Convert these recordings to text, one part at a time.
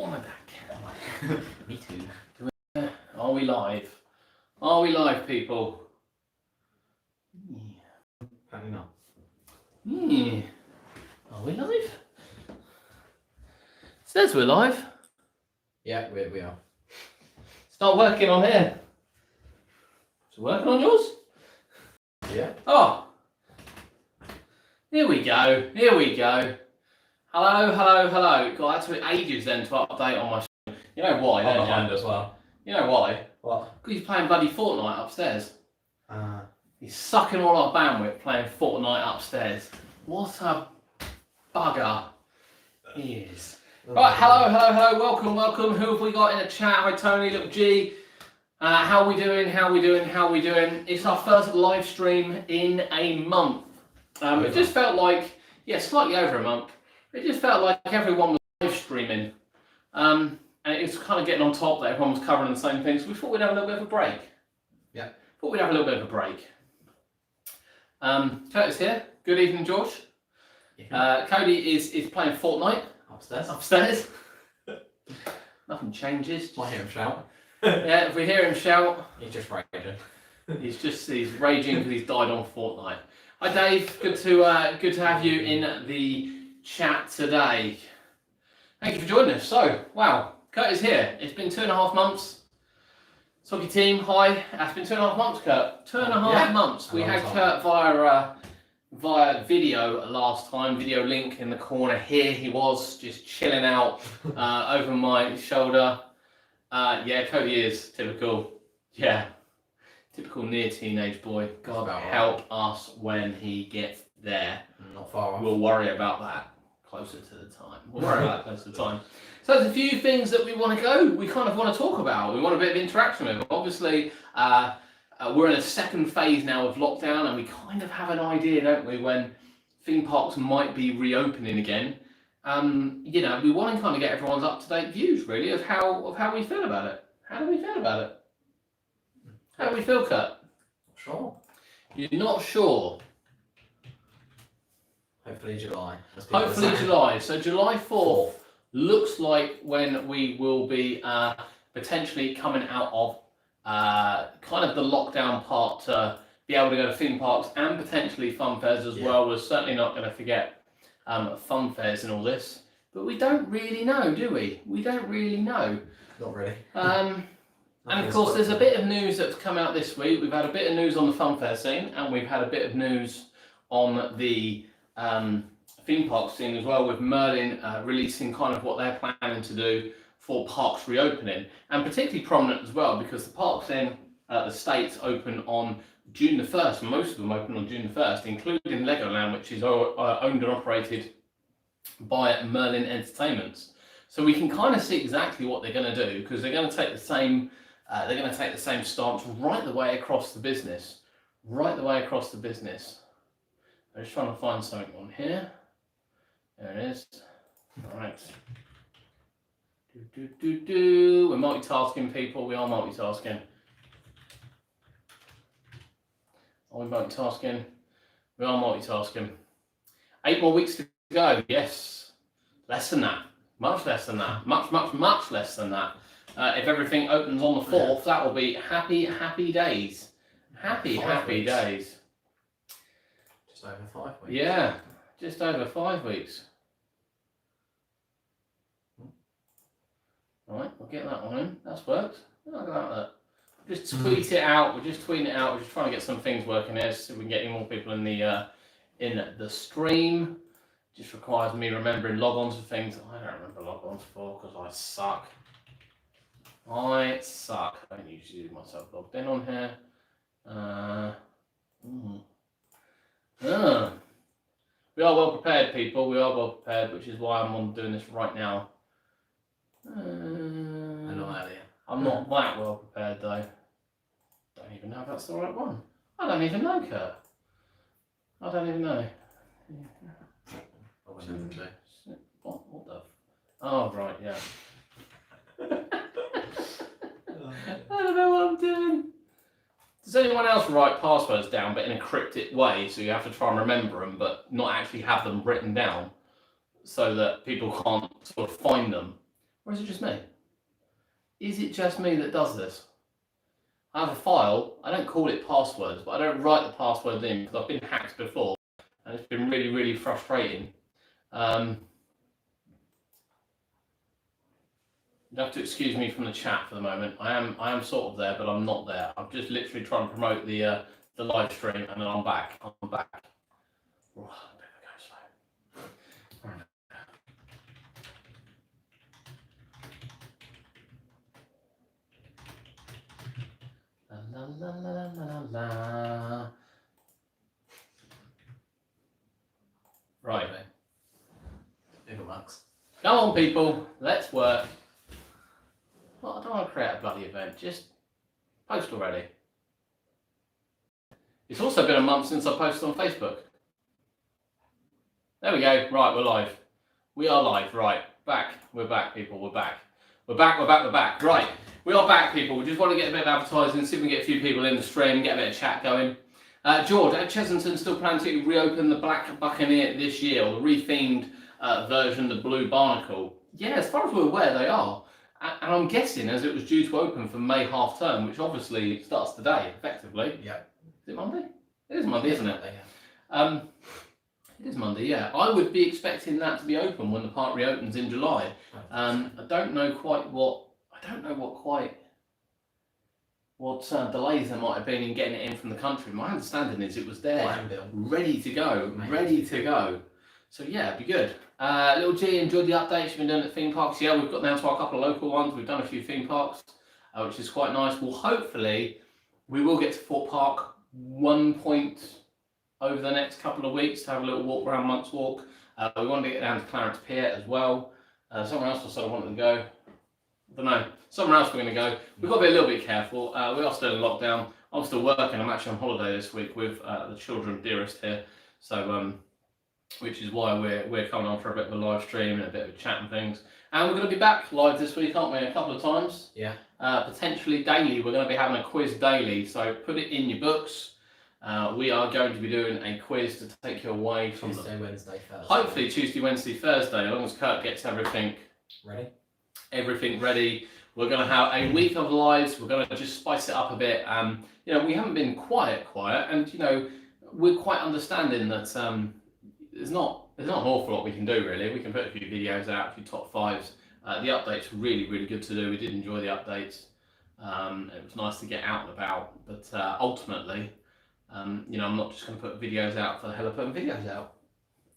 Oh, my back. Me too. Are we live? Are we live, people? Apparently not. Yeah. Are we live? It says we're live. Yeah, we are. It's not working on here. Is it working on yours? Yeah. Oh. Here we go. Here we go. Hello, hello, hello. God, that took ages then to update on my screen. You know why, I'm don't behind you? as well. You know why? What? Because he's playing bloody Fortnite upstairs. Uh, He's sucking all our bandwidth playing Fortnite upstairs. What a bugger he is. Right, hello, hello, hello, welcome, welcome. Who have we got in the chat? Hi Tony, little G. How we doing, how we doing, how we doing? It's our first live stream in a month. It just felt like, yeah, slightly over a month. It just felt like everyone was live streaming. And it was kind of getting on top that everyone was covering the same things. So we thought we'd have a little bit of a break. Yeah. Thought we'd have a little bit of a break. Curtis here. Good evening, George. Yeah. Cody is playing Fortnite. Upstairs. Upstairs. Nothing changes. Might hear him shout. Yeah, if we hear him shout, He's just raging. he's raging because he's died on Fortnite. Hi Dave, good to have you in the chat today. Thank you for joining us. So, wow, Kurt is here. It's been 2.5 months. Soggy team, hi. It's been 2.5 months, Kurt. 2.5 months. We had Kurt via video last time. Video link in the corner here. He was just chilling out over my shoulder. Yeah, Cody is typical. Yeah, typical near teenage boy. God help us when he gets there. Not far off. We'll worry about that closer to the time. We'll worry about that closer to the time. So there's a few things that we want to talk about. We want a bit of interaction with. Obviously, we're in a second phase now of lockdown, and we kind of have an idea, don't we, when theme parks might be reopening again. You know, we want to kind of get everyone's up-to-date views, really, of how we feel about it. How do we feel about it? How do we feel, Kurt? Sure. You're not sure? Hopefully July. Hopefully July. So July 4th looks like when we will be potentially coming out of kind of the lockdown part to be able to go to theme parks and potentially fun fairs as well. We're certainly not going to forget fun fairs and all this, but we don't really know, do we? We don't really know. Not really. And of course, there's a bit of news that's come out this week. We've had a bit of news on the fun fair scene, and we've had a bit of news on the theme park scene as well, with Merlin releasing kind of what they're planning to do for parks reopening, and particularly prominent as well because the parks in the States open on June the 1st. Most of them open on June the 1st, including Legoland, which is owned and operated by Merlin Entertainments. So we can kind of see exactly what they're going to do, because they're going to take the same stance right the way across the business. Right the way across the business. I'm just trying to find something on here. There it is. All right. We're multitasking, people. We are multitasking. Are we multitasking? We are multitasking. 8 more weeks to go. Yes. Less than that. Much less than that. Much less than that. If everything opens on the 4th, that will be happy days. Happy days. Just over 5 weeks. Yeah, just over 5 weeks. Right, we'll get that one in. That's worked. Look at that. Just tweet it out. We're just tweeting it out. We're just trying to get some things working here so we can get any more people in the stream. Just requires me remembering logons for things that I don't remember logons for because I suck. I don't usually do myself logged in on here. We are well prepared, people. We are well prepared, which is why I'm doing this right now. I'm not that well prepared though. Don't even know if that's the right one. I don't even know, Kurt. I don't even know. What the? Oh right, yeah. I don't know what I'm doing. Does anyone else write passwords down but in a cryptic way, so you have to try and remember them but not actually have them written down so that people can't sort of find them? Or is it just me? Is it just me that does this? I have a file, I don't call it passwords, but I don't write the passwords in because I've been hacked before and it's been really, really frustrating. You have to excuse me from the chat for the moment. I am sort of there, but I'm not there. I'm just literally trying to promote the live stream, and then I'm back. I'm back. Oh, I better go slow. Right. La la la la la la. Right. Bigger Max. Come on, people. Let's work. Well, I don't want to create a bloody event. Just post already. It's also been a month since I posted on Facebook. There we go. Right, we're live. We are live. Right, back. We're back, people. We're back. We're back. We're back. We're back. Right, we are back, people. We just want to get a bit of advertising, see if we can get a few people in the stream, get a bit of chat going. George, at Chessington still plan to reopen the Black Buccaneer this year, or the rethemed version, the Blue Barnacle? Yeah, as far as we're aware, they are. And I'm guessing as it was due to open for May half term, which obviously starts today, effectively. Yeah. Is it Monday? It is Monday, isn't it? Yeah. It is Monday, yeah. I would be expecting that to be open when the park reopens in July. I don't know what delays there might have been in getting it in from the country. My understanding is it was there, ready to go, ready to go. So yeah, it'd be good. Little G, enjoyed the updates you've been doing at theme parks. Yeah, we've got down to a couple of local ones. We've done a few theme parks, which is quite nice. Well, hopefully, we will get to Fort Park one point over the next couple of weeks to have a little walk around Monk's Walk. We want to get down to Clarence Pier as well. Somewhere else I sort of wanted to go. I don't know. Somewhere else we're going to go. We've got to be a little bit careful. We are still in lockdown. I'm still working. I'm actually on holiday this week with the children dearest here. So, which is why we're coming on for a bit of a live stream and a bit of a chat and things. And we're going to be back live this week, aren't we? A couple of times. Yeah. Potentially daily. We're going to be having a quiz daily. So put it in your books. We are going to be doing a quiz to take you away from Tuesday, Wednesday, Thursday. Hopefully Tuesday, Wednesday, Thursday, as long as Kurt gets everything ready. We're going to have a week of lives. We're going to just spice it up a bit. You know, we haven't been quiet, and you know, we're quite understanding that there's not an awful lot we can do really. We can put a few videos out, a few top fives. The updates were really good to do. We did enjoy the updates. It was nice to get out and about, but ultimately, you know, I'm not just going to put videos out for the hell of putting videos out.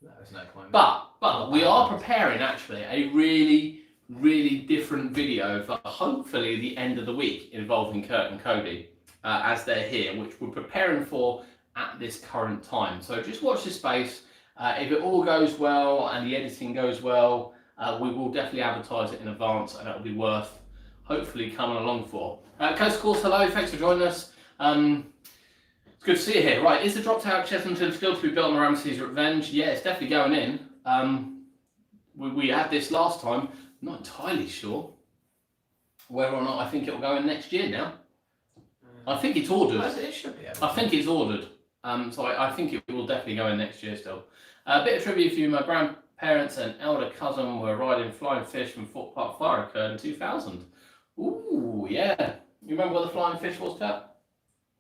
No, there's no point. But we are preparing actually a really different video for hopefully the end of the week involving Kurt and Cody as they're here, which we're preparing for at this current time. So just watch this space. If it all goes well and the editing goes well, we will definitely advertise it in advance, and it'll be worth hopefully coming along for. Coast Course, hello, thanks for joining us. It's good to see you here. Right, is the drop tower at Chessington still to be built on the Ramesses Revenge? Yeah, it's definitely going in. We had this last time. Not entirely sure whether or not I think it will go in next year now. I think it's ordered. It should be. I think it's ordered. So I think it will definitely go in next year still. A bit of trivia for you. My grandparents and elder cousin were riding Flying Fish from Fort Park. Fire occurred in 2000. Ooh, yeah. You remember where the Flying Fish was, Kurt?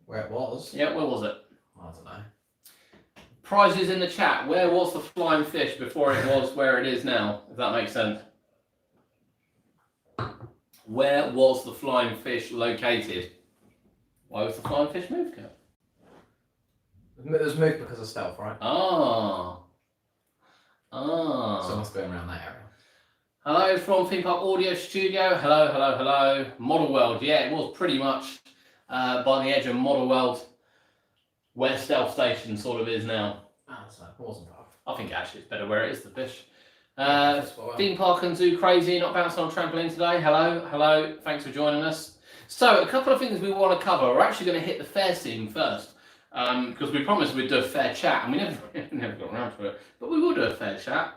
Where it was? Yeah, where was it? I don't know. Prizes in the chat. Where was the Flying Fish before it was where it is now? If that makes sense. Where was the Flying Fish located? Why was the Flying Fish moved, Kurt? It was moved because of stealth, right? So it must be around that area. Hello from Theme Park Audio Studio. Hello. Model World. Yeah, it was pretty much by the edge of Model World, where Stealth Station sort of is now. So it wasn't far. I think actually it's better where it is, the fish. Well. Theme Park and Zoo Crazy, not bouncing on trampoline today. Hello. Thanks for joining us. So a couple of things we want to cover. We're actually going to hit the fair scene first. Because we promised we'd do a fair chat, and we never got around to it, but we will do a fair chat.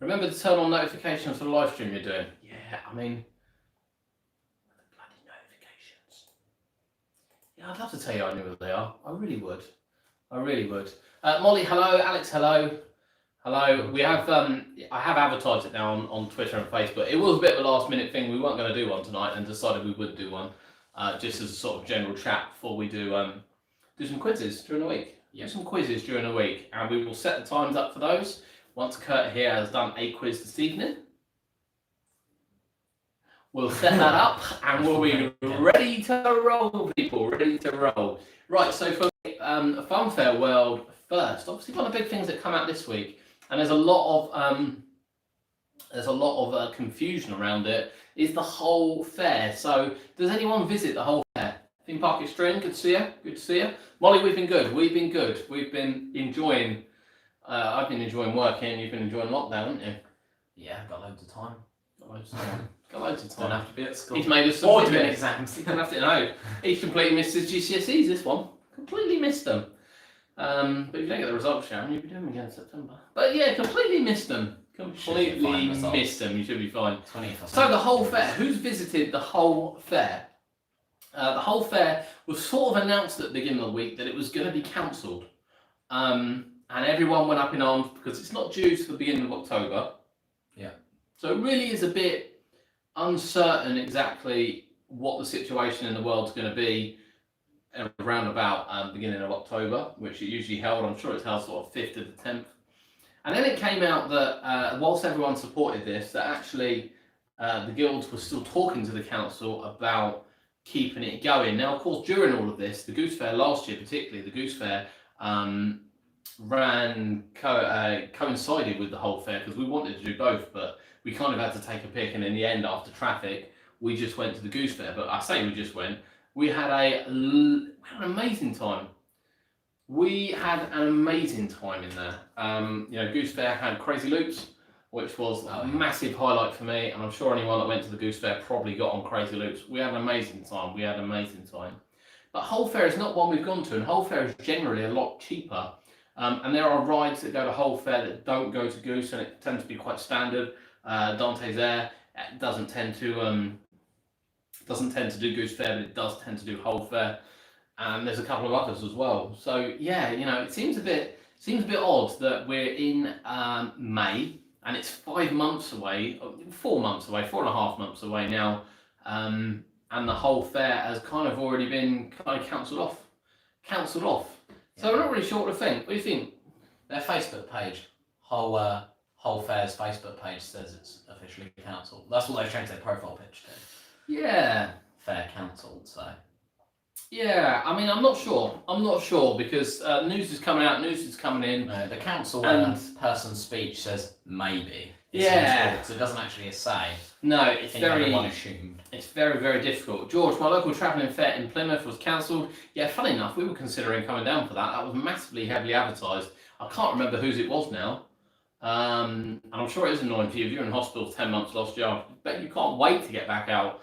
Remember to turn on notifications for the live stream you're doing. Yeah, I mean, the bloody notifications. Yeah, I'd love to tell you I knew what they are. I really would. Molly, hello. Alex, hello. Hello. We have I have advertised it now on Twitter and Facebook. It was a bit of a last minute thing. We weren't going to do one tonight, and decided we would do one, just as a sort of general chat before we do some quizzes during the week. Yep. Do some quizzes during the week, and we will set the times up for those. Once Kurt here has done a quiz this evening, we'll set that up, and we'll be ready to roll, people. Ready to roll. Right. So for Funfair World first, obviously one of the big things that come out this week, and there's a lot of confusion around it, is the whole fair. So does anyone visit the whole fair? Theme Park Extreme, good to see you. Good to see you. Molly, we've been good. We've been enjoying. I've been enjoying working. You've been enjoying lockdown, haven't you? Yeah, got loads of time. Got loads of time. Got loads of Don't time. have to be at school. He's made us some Or doing videos. exams. He doesn't have to know. He's completely missed his GCSEs. This one completely missed them. But if you don't get the results, Sharon, you'll be doing them again in September. But yeah, completely missed them. Completely missed them. You should be fine. 20th. So the whole fair. Who's visited the whole fair? The whole fair was sort of announced at the beginning of the week that it was going to be cancelled, and everyone went up in arms because it's not due to the beginning of October. Yeah. So it really is a bit uncertain exactly what the situation in the world's going to be around about beginning of October, which it usually held. I'm sure it's held sort of 5th to the 10th. And then it came out that whilst everyone supported this, that actually the guilds were still talking to the council about keeping it going. Now, of course, during all of this, the Goose Fair last year, particularly the Goose Fair, coincided with the whole fair because we wanted to do both, but we kind of had to take a pick. And in the end, after traffic, we just went to the Goose Fair. But I say we just went. We had an amazing time. We had an amazing time in there. Goose Fair had Crazy Loops, which was a massive highlight for me, and I'm sure anyone that went to the Goose Fair probably got on Crazy Loops. We had an amazing time. But Whole Fair is not one we've gone to, and Whole Fair is generally a lot cheaper. And there are rides that go to Whole Fair that don't go to Goose, and it tends to be quite standard. Dante's Air doesn't tend to do Goose Fair, but it does tend to do Whole Fair. And there's a couple of others as well. So yeah, it seems a bit odd that we're in May and it's 5 months away, 4 months away, 4.5 months away now, and the whole fair has kind of already been kind of cancelled off. So we're not really sure what to think. What do you think? Their Facebook page, whole fair's Facebook page says it's officially cancelled. That's what they've changed their profile picture to. Yeah. Fair cancelled, so. Yeah, I mean, I'm not sure because news is coming out, news is coming in. No, the council person's speech says maybe. Because it doesn't actually say. No, it's very assumed. It's very, very difficult. George, my local travelling fair in Plymouth was cancelled. Yeah, funny enough, we were considering coming down for that. That was massively heavily advertised. I can't remember whose it was now. And I'm sure it is annoying for you. If you're in hospital 10 months last year, I bet you can't wait to get back out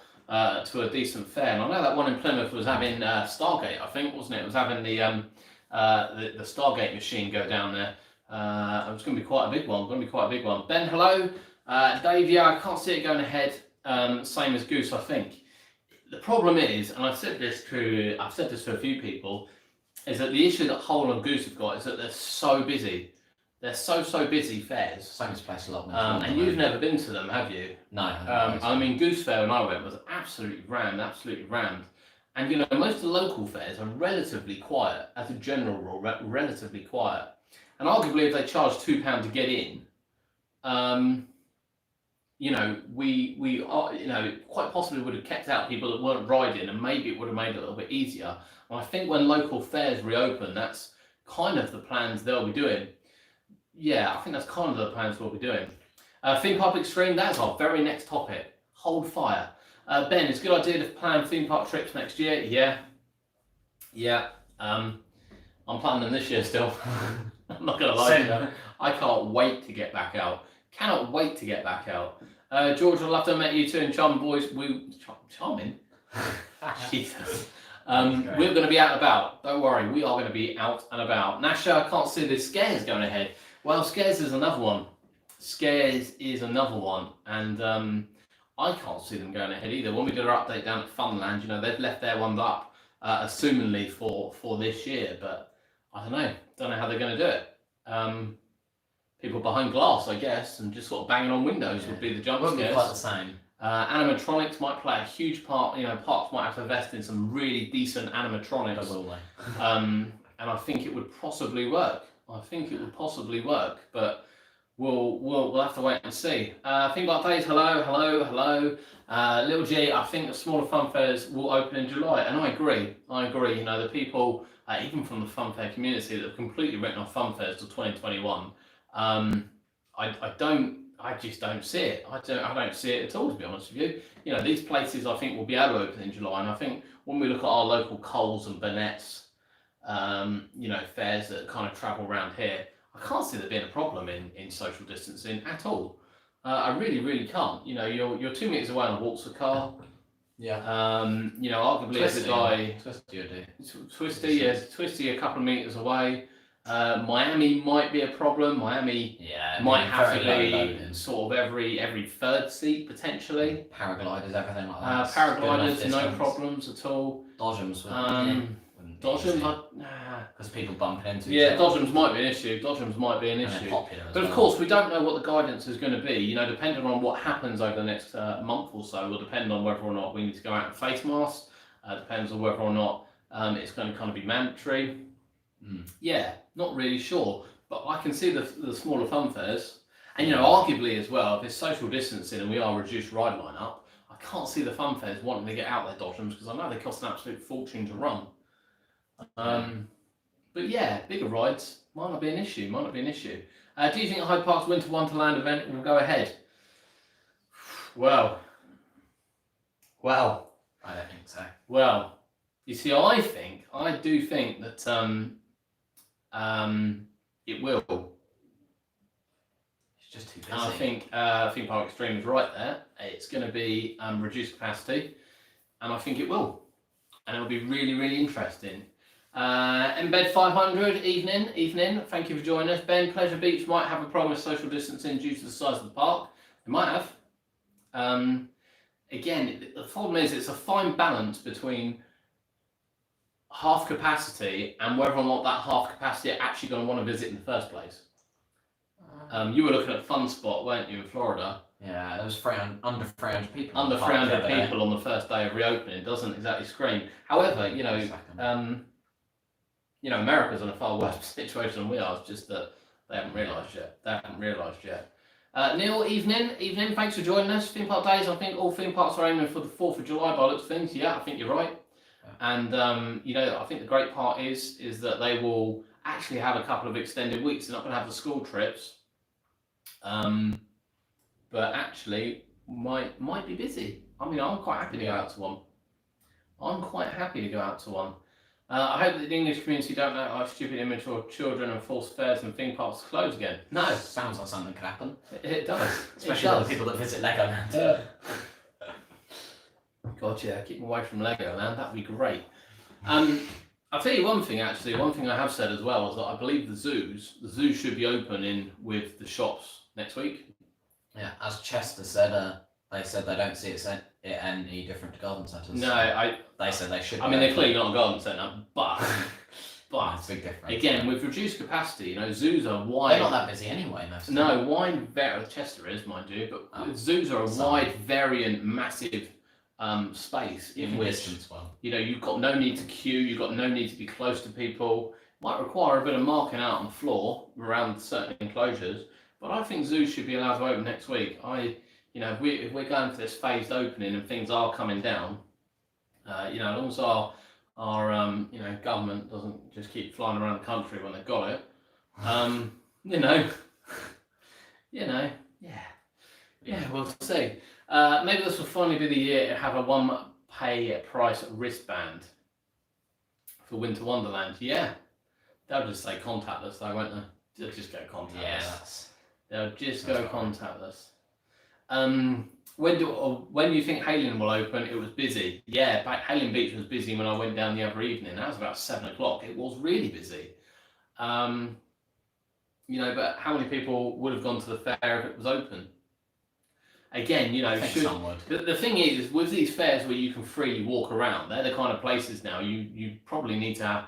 to a decent fair. And I know that one in Plymouth was having Stargate, I think, wasn't it? It was having the Stargate machine go down there. It was going to be quite a big one. Ben, hello. Dave, yeah, I can't see it going ahead. Same as Goose, I think. The problem is, and I've said this to a few people, is that the issue that Hull and Goose have got is that they're so busy. They're so busy fairs. Same place a lot more. And you've never been to them, have you? No. I mean, Goose Fair when I went was absolutely rammed. And most of the local fairs are relatively quiet, as a general rule, relatively quiet. And arguably, if they charge £2 to get in, we quite possibly would have kept out people that weren't riding, and maybe it would have made it a little bit easier. And I think when local fairs reopen, that's kind of the plans they'll be doing. Yeah, I think that's kind of the plans we'll be doing. Theme Park Extreme, that's our very next topic. Hold fire. Ben, it's a good idea to plan theme park trips next year. Yeah. I'm planning them this year still. I'm not going to lie to you. I can't wait to get back out. Cannot wait to get back out. George, I'd love to have met you too in Charming Boys. Charming? Jesus. We're going to be out and about. Don't worry, we are going to be out and about. Nasha, I can't see the Scares going ahead. Well, Scares is another one. And I can't see them going ahead either. When we did our update down at Funland, they've left their ones up, assumingly for this year, but I don't know how they're going to do it. people behind glass, I guess, and just sort of banging on windows would be the jump Wouldn't be scares. quite the same. Animatronics might play a huge part. You know, parks might have to invest in some really decent animatronics. Will they? And I think it would possibly work. But we'll have to wait and see. Theme Park Days, hello. Little G, I think the smaller fun fairs will open in July, and I agree. You know, the people, even from the fun fair community, that have completely written off fun fairs till 2021. I just don't see it. I don't see it at all, to be honest with you. You know, these places I think will be able to open in July, and I think when we look at our local Coles and Burnett's, you know, fairs that kind of travel around here, I can't see there being a problem in social distancing at all. I really can't. You know, you're 2 meters away on a walks a car. Yeah. You know, arguably as a guy, Twisty a couple of meters away. Miami might be a problem. Miami might have to be sort of every third seat potentially. Paragliders, everything like that. Paragliders, no problems at all. Dodgems. Dodgems, because people bump into each other. Dodgems might be an issue. But of course, we don't know what the guidance is going to be. You know, depending on what happens over the next month or so, will depend on whether or not we need to go out in face masks. Depends on whether or not it's going to kind of be mandatory. Yeah, not really sure. But I can see the smaller fun fairs, and you know, arguably as well, if it's social distancing and we are reduced ride lineup, I can't see the fun fairs wanting to get out their Dodgems because I know they cost an absolute fortune to run. But yeah, bigger rides might not be an issue. Do you think Hyde Park's Winter Wonderland event will go ahead? Well, I don't think so. Well, you see, I do think that it will. It's just too busy. And I think Theme Park Extreme is right there. It's going to be reduced capacity, and I think it will, and it'll be really interesting. Embed 500, evening. Thank you for joining us. Ben, Pleasure Beach might have a problem with social distancing due to the size of the park. They might have. Again, the problem is it's a fine balance between half capacity and whether or not that half capacity are actually going to want to visit in the first place. You were looking at Fun Spot, weren't you, in Florida? Yeah, there was under 300 people. Under 300 people on the first day of reopening doesn't exactly scream. However, you know, America's in a far worse situation than we are. It's just that they haven't realised yet. Neil, evening. Thanks for joining us. Theme Park Days. I think all theme parks are aiming for the 4th of July by looks of things. Yeah, I think you're right. And you know, I think the great part is that they will actually have a couple of extended weeks. They're not going to have the school trips, but actually might be busy. I mean, I'm quite happy to go out to one. I hope that the English community don't act like stupid immature children and force fairs and theme parks to close again. No. Sounds like something could happen. It does. Especially the people that visit Legoland. God, yeah, keep them away from Legoland. That'd be great. I'll tell you one thing, actually. One thing I have said as well is that I believe the zoos should be opening with the shops next week. Yeah, as Chester said, they said they don't see it any different to garden centres. No, they said they should. I mean, they're clearly not a garden centre, but it's a big difference. Again, with reduced capacity, you know, zoos are wide. They're not that busy anyway, most of them. No, Chester is, mind you, but zoos are a wide, variant, massive space in which, you know, you've got no need to queue, you've got no need to be close to people. Might require a bit of marking out on the floor around certain enclosures, but I think zoos should be allowed to open next week. You know, if we're going for this phased opening and things are coming down, you know, as long as our you know, government doesn't just keep flying around the country when they've got it, you know, yeah, we'll see. Maybe this will finally be the year to have a one pay price wristband for Winter Wonderland. Yeah, they'll just say contactless though, won't they? They'll just go contactless. Yeah, they'll just go contactless. When do you think Halen will open? It was busy. Yeah, Halen Beach was busy when I went down the other evening. That was about 7 o'clock. It was really busy. You know, but how many people would have gone to the fair if it was open? Again, you know, the thing is with these fairs where you can freely walk around, they're the kind of places now you probably need to have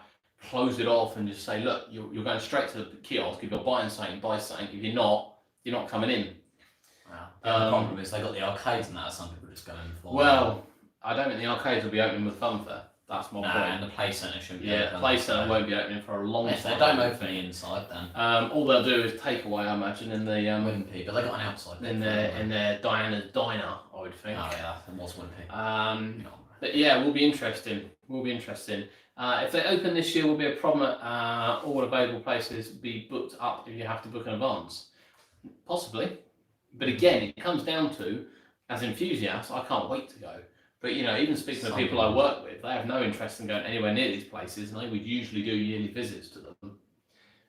close it off and just say, look, you're going straight to the kiosk. If you're buying something, buy something. If you're not coming in. Wow. The other problem is they got the arcades and that. Some people just go in for. Well, I don't think the arcades will be opening with Funfair. That's my point. And the play centre shouldn't be open. Play centre won't be opening for a long time. If they don't open the inside, then all they'll do is take away, I imagine, in the Wimpy, but they got an outside. in their Diana's Diner, I would think. Oh yeah, it was Wimpy. But yeah, will be interesting. If they open this year, will be a problem at all available places be booked up if you have to book in advance. Possibly, but again, it comes down to, as enthusiasts, I can't wait to go. But even speaking to people I work with, they have no interest in going anywhere near these places, and they would usually do yearly visits to them.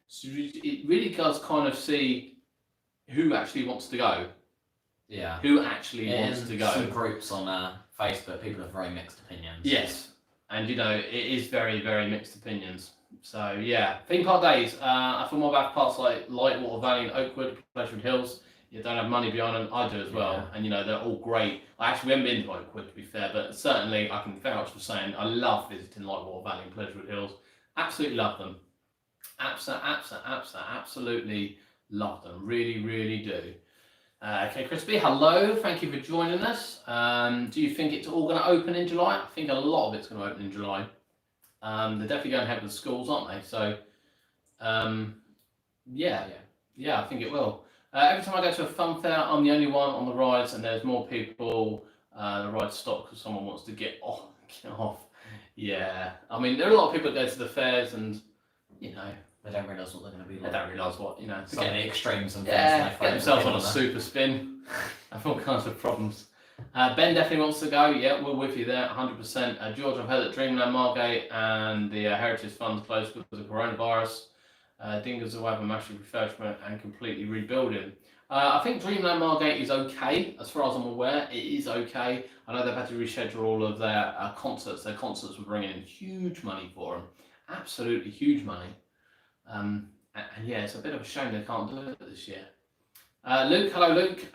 So it really does kind of see who actually wants to go. Yeah. Who actually wants to go. Some groups on Facebook, people have very mixed opinions. Yes, and it is very, very mixed opinions. So yeah, theme park days. For more back parks like Lightwater Valley and Oakwood, Pleasurewood Hills, you don't have money behind them. I do as well, and they're all great. I actually haven't been to Oakwood, to be fair, but certainly I can vouch for saying I love visiting Lightwater Valley and Pleasurewood Hills. Absolutely love them. Absolutely love them. Really, really do. Okay, Crispy, hello. Thank you for joining us. Do you think it's all going to open in July? I think a lot of it's going to open in July. They're definitely going ahead with the schools, aren't they? So, yeah, I think it will. Every time I go to a fun fair, I'm the only one on the rides, and there's more people. The rides stop because someone wants to get off. Yeah, I mean, there are a lot of people that go to the fairs, and they don't realise what they're going to be like. They don't realise what Get the extremes and get themselves on a super spin. Have all kinds of problems. Ben definitely wants to go. Yeah, we're with you there, 100%. George, I've heard that Dreamland Margate and the Heritage Fund's closed because of coronavirus. Dingers will have a massive refurbishment and completely rebuilding. I think Dreamland Margate is okay, as far as I'm aware. It is okay. I know they've had to reschedule all of their concerts. Their concerts were bringing in huge money for them, absolutely huge money. And yeah, it's a bit of a shame they can't do it this year. Luke, hello Luke.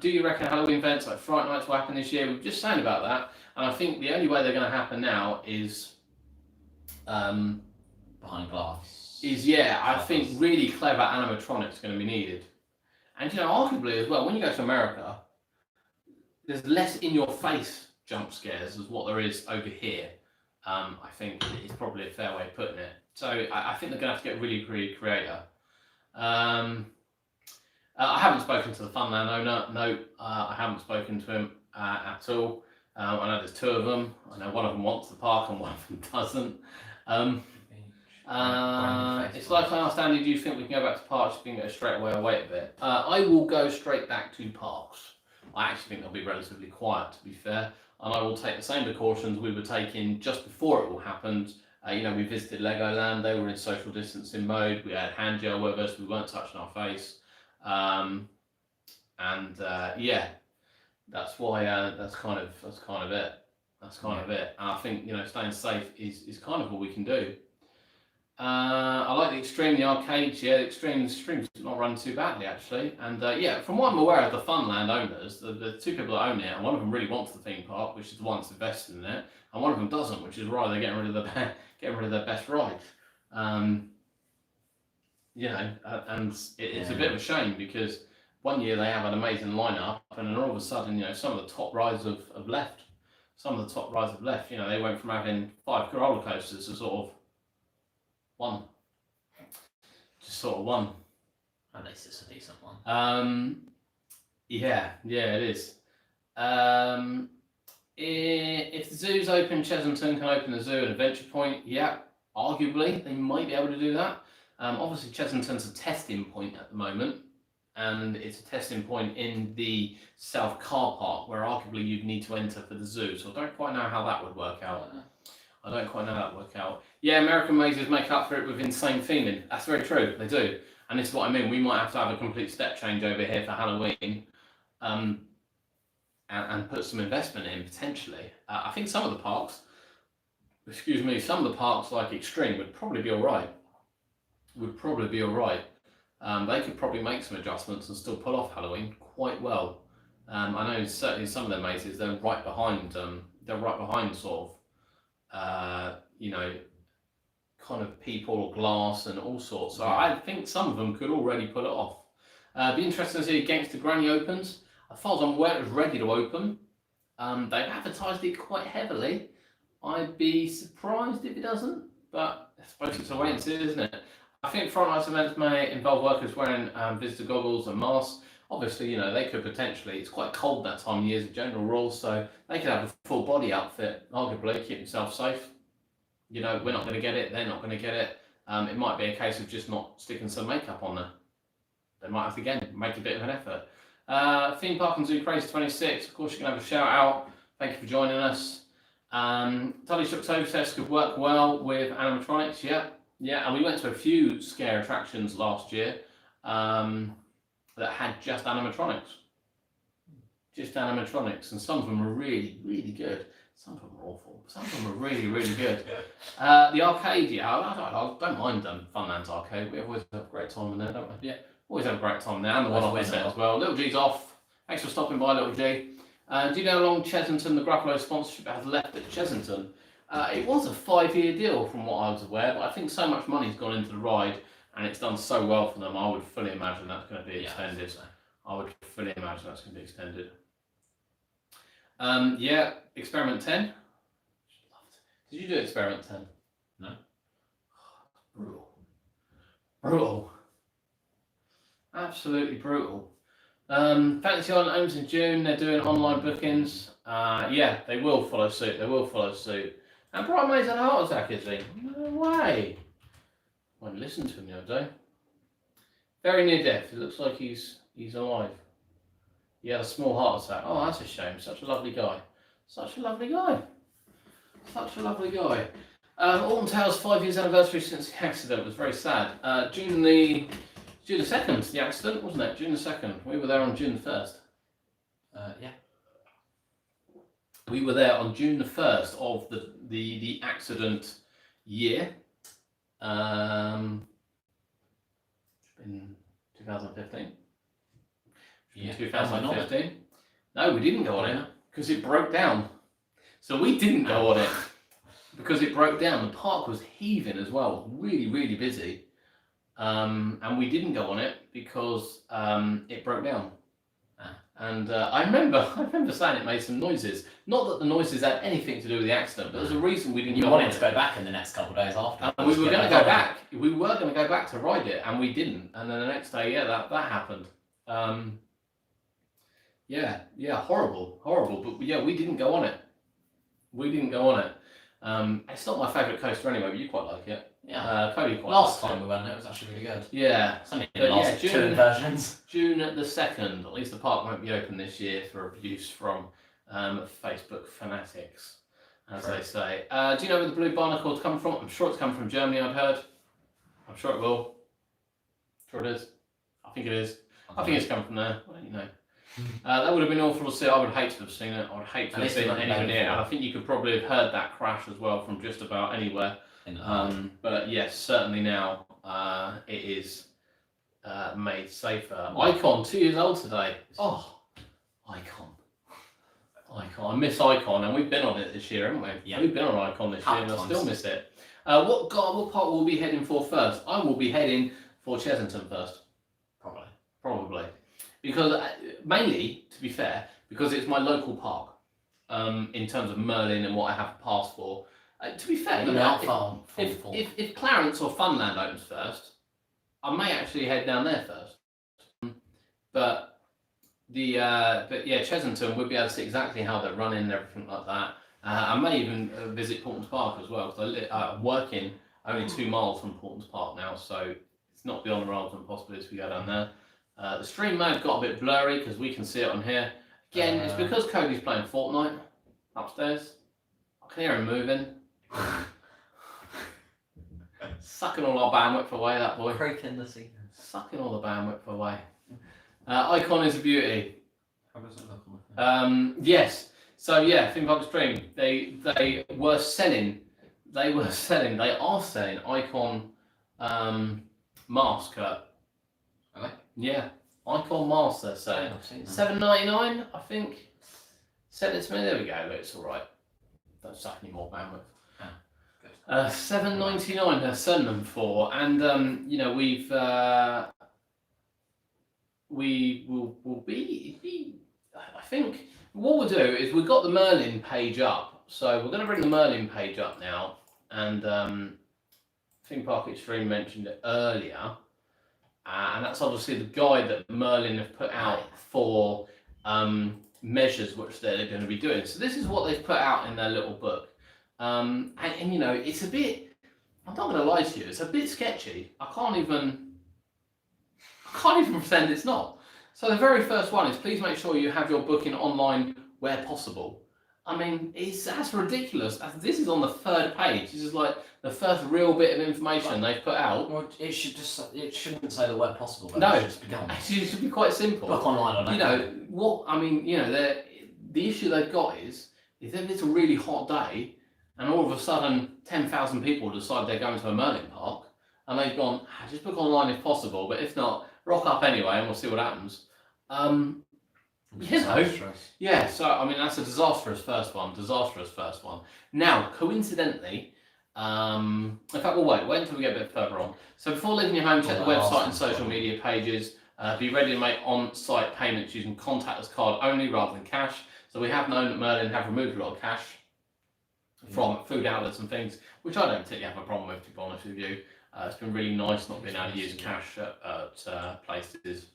Do you reckon Halloween events like Fright Nights will happen this year? We've just saying about that, and I think the only way they're going to happen now is behind glass. I think really clever animatronics going to be needed. And arguably as well, when you go to America, there's less in your face jump scares as what there is over here. I think it's probably a fair way of putting it. So I think they're going to have to get really, really creative. I haven't spoken to the Funland owner. No, I haven't spoken to him at all. I know there's two of them. I know one of them wants the park and one of them doesn't. It's like I asked Andy, do you think we can go back to parks? We can go straight away or wait a bit? I will go straight back to parks. I actually think they'll be relatively quiet, to be fair. And I will take the same precautions we were taking just before it all happened. We visited Legoland. They were in social distancing mode. We had hand gel with us. We weren't touching our face. That's why. That's kind of it. And I think staying safe is kind of all we can do. I like the Extreme, the arcades. Yeah, the Extreme's not run too badly actually. And from what I'm aware of the Funland owners, the two people that own it, and one of them really wants the theme park, which is the one that's invested in it, and one of them doesn't, which is why they're getting rid of their best rides. And it's a bit of a shame because one year they have an amazing lineup, and then all of a sudden, some of the top rides have left. They went from having 5 roller coasters to sort of one. At least it's a decent one. Yeah, it is. If the zoo's open, Chesington can open the zoo and Adventure Point. Yeah, arguably they might be able to do that. Obviously, Chesington's a testing point at the moment, and it's a testing point in the South car park where arguably you'd need to enter for the zoo. So I don't quite know how that would work out. Yeah, American mazes make up for it with insane theming. That's very true, they do. And this is what I mean, we might have to have a complete step change over here for Halloween and put some investment in, potentially. I think some of the parks like Extreme would probably be all right. They could probably make some adjustments and still pull off Halloween quite well. I know certainly some of their mazes, they're right behind sort of, kind of people or glass and all sorts. So I think some of them could already pull it off. Be interesting to see Gangster Granny opens. As far as I'm aware, it's ready to open. They've advertised it quite heavily. I'd be surprised if it doesn't, but I suppose it's a wait and see, isn't it? I think front-light events may involve workers wearing visitor goggles and masks. Obviously, you know, they could potentially, it's quite cold that time of year as a general rule, so they could have a full body outfit, arguably, keep themselves safe. You know, we're not going to get it, they're not going to get it. It might be a case of just not sticking some makeup on there. They might have to, again, make a bit of an effort. Theme Park and Zoo Craze 26, of course, you can have a shout out. Thank you for joining us. Tully Shocktober could work well with animatronics, yeah, and we went to a few scare attractions last year that had just animatronics. And some of them were really, really good. Some of them were awful. Some of them were really, really good. The arcade, yeah, I don't mind Funland's arcade. We always have a great time in there, don't we? Yeah. Always have a great time there, and the one opposite as well. Little G's off. Thanks for stopping by, Little G. Do you know how long Chesington, the Gruffalo sponsorship, has left at Chesington? It was a 5-year deal from what I was aware, but I think so much money's gone into the ride and it's done so well for them, I would fully imagine that's going to be extended. I would fully imagine that's going to be extended. Yeah, Experiment 10. Did you do Experiment 10? No. Brutal. Absolutely brutal. Fantasy Island opens in June. They're doing online bookings. Yeah, they will follow suit. And Brian May's had a heart attack, is he? No way. I listened to him the other day. Very near death. It looks like he's alive. He had a small heart attack. Oh, that's a shame. Such a lovely guy. Alton Towers' 5 years anniversary since the accident was very sad. June the 2nd, the accident, wasn't it? June the 2nd. We were there on June the 1st. Yeah. We were there on June the 1st of the accident year. In 2015. Yeah. 2015. No, we didn't go on it because it broke down. So we didn't go on it because it broke down. The park was heaving as well, really, really busy. And we didn't go on it because it broke down. And I remember saying it made some noises. Not that the noises had anything to do with the accident, but there's a reason we didn't. You wanted to go back in the next couple of days after. And we were going to go back. We were going to go back to ride it, and we didn't. And then the next day, yeah, that happened. Yeah, horrible. But yeah, we didn't go on it. It's not my favourite coaster anyway, but you quite like it. Yeah. Cody quite Last liked time we went, it was actually really good. Yeah. It's only But the last yeah, two inversions. June the 2nd. At least the park won't be open this year for abuse from Facebook fanatics, as they say. Do you know where the blue barnacle's come from? I'm sure it's come from Germany, I've heard. I'm sure it will. Sure it is. I think it is. I think it's come from there. Well, you know. That would have been awful to see. I would hate to have seen it. I would hate to have seen it anywhere near. And I think you could probably have heard that crash as well from just about anywhere. But yes, certainly now it is made safer. Icon, 2 years old today. Oh, Icon. I miss Icon, and we've been on it this year, haven't we? Yeah. We've been on Icon this year, and I still miss it. What park will we be heading for first? I will be heading for Chesington first. Probably. Because, mainly, to be fair, because it's my local park, in terms of Merlin and what I have to pass for. To be fair, if Clarence or Funland opens first, I may actually head down there first. But Chesington would be able to see exactly how they're running and everything like that. I may even visit Portons Park as well, because I'm working only 2 miles from Portons Park now, so it's not beyond the realms of possibility we go down there. The stream may have got a bit blurry because we can see it on here. Again, it's because Cody's playing Fortnite upstairs. I can hear him moving. Sucking all our bandwidth away, that boy. Creaking the sea. Sucking all the bandwidth away. Icon is a beauty. How does it look on the Yes. So yeah, Theme Park Stream. They are selling Icon mask, Kurt. Are they? Yeah, Icon mask. They're selling. $7.99, I think. Send it to me. There we go. It's all right. Don't suck any more bandwidth. £7.99 they're selling them for, and you know we'll be. I think what we'll do is we've got the Merlin page up, so we're going to bring the Merlin page up now, and Theme Park Extreme mentioned it earlier, and that's obviously the guide that Merlin have put out for measures which they're going to be doing. So this is what they've put out in their little book, and you know it's a bit. I'm not going to lie to you, it's a bit sketchy. I can't even pretend it's not. So the very first one is please make sure you have your booking online where possible. I mean, that's ridiculous. This is on the third page. This is like the first real bit of information they've put out. Well, it shouldn't say the word possible. No, it should just be done. Actually, it should be quite simple. Book online on that. You know what? I mean, you know, the issue they've got is if it's a really hot day, and all of a sudden 10,000 people decide they're going to a Merlin park, and they've gone, just book online if possible, but if not, rock up anyway, and we'll see what happens. You know, yeah. So I mean, that's a disastrous first one. Now, coincidentally, in fact, we'll wait until we get a bit further on. So before leaving your home, check the website and social media pages. Be ready to make on-site payments using contactless card only rather than cash. So we have known that Merlin have removed a lot of cash from food outlets and things, which I don't particularly have a problem with, to be honest with you. It's been really nice not being able to use cash at places.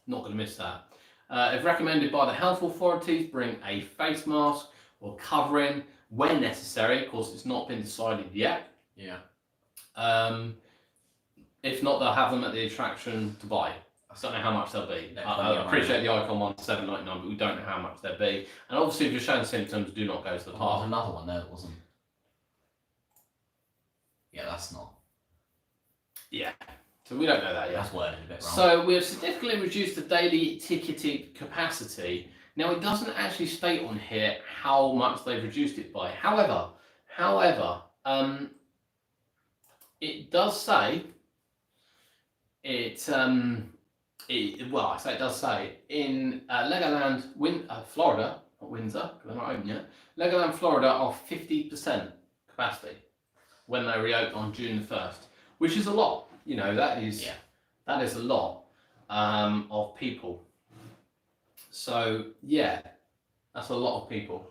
Not going to miss that. If recommended by the health authorities, bring a face mask or covering when necessary. Of course, it's not been decided yet. Yeah. If not, they'll have them at the attraction to buy. I don't know how much they'll be. I appreciate the icon one, £7.99, but we don't know how much they'll be. And obviously, if you're showing symptoms, do not go to the park. There was another one there that wasn't. Yeah, that's not. Yeah. So we don't know that yet. That's worded a bit wrong. So we have significantly reduced the daily ticketing capacity. Now it doesn't actually state on here how much they've reduced it by. However, it does say it does say in Legoland, Florida, not Windsor, because they're not open yet. Legoland, Florida are 50% capacity when they reopen on June the 1st, which is a lot. You know, that is a lot of people. So yeah, that's a lot of people.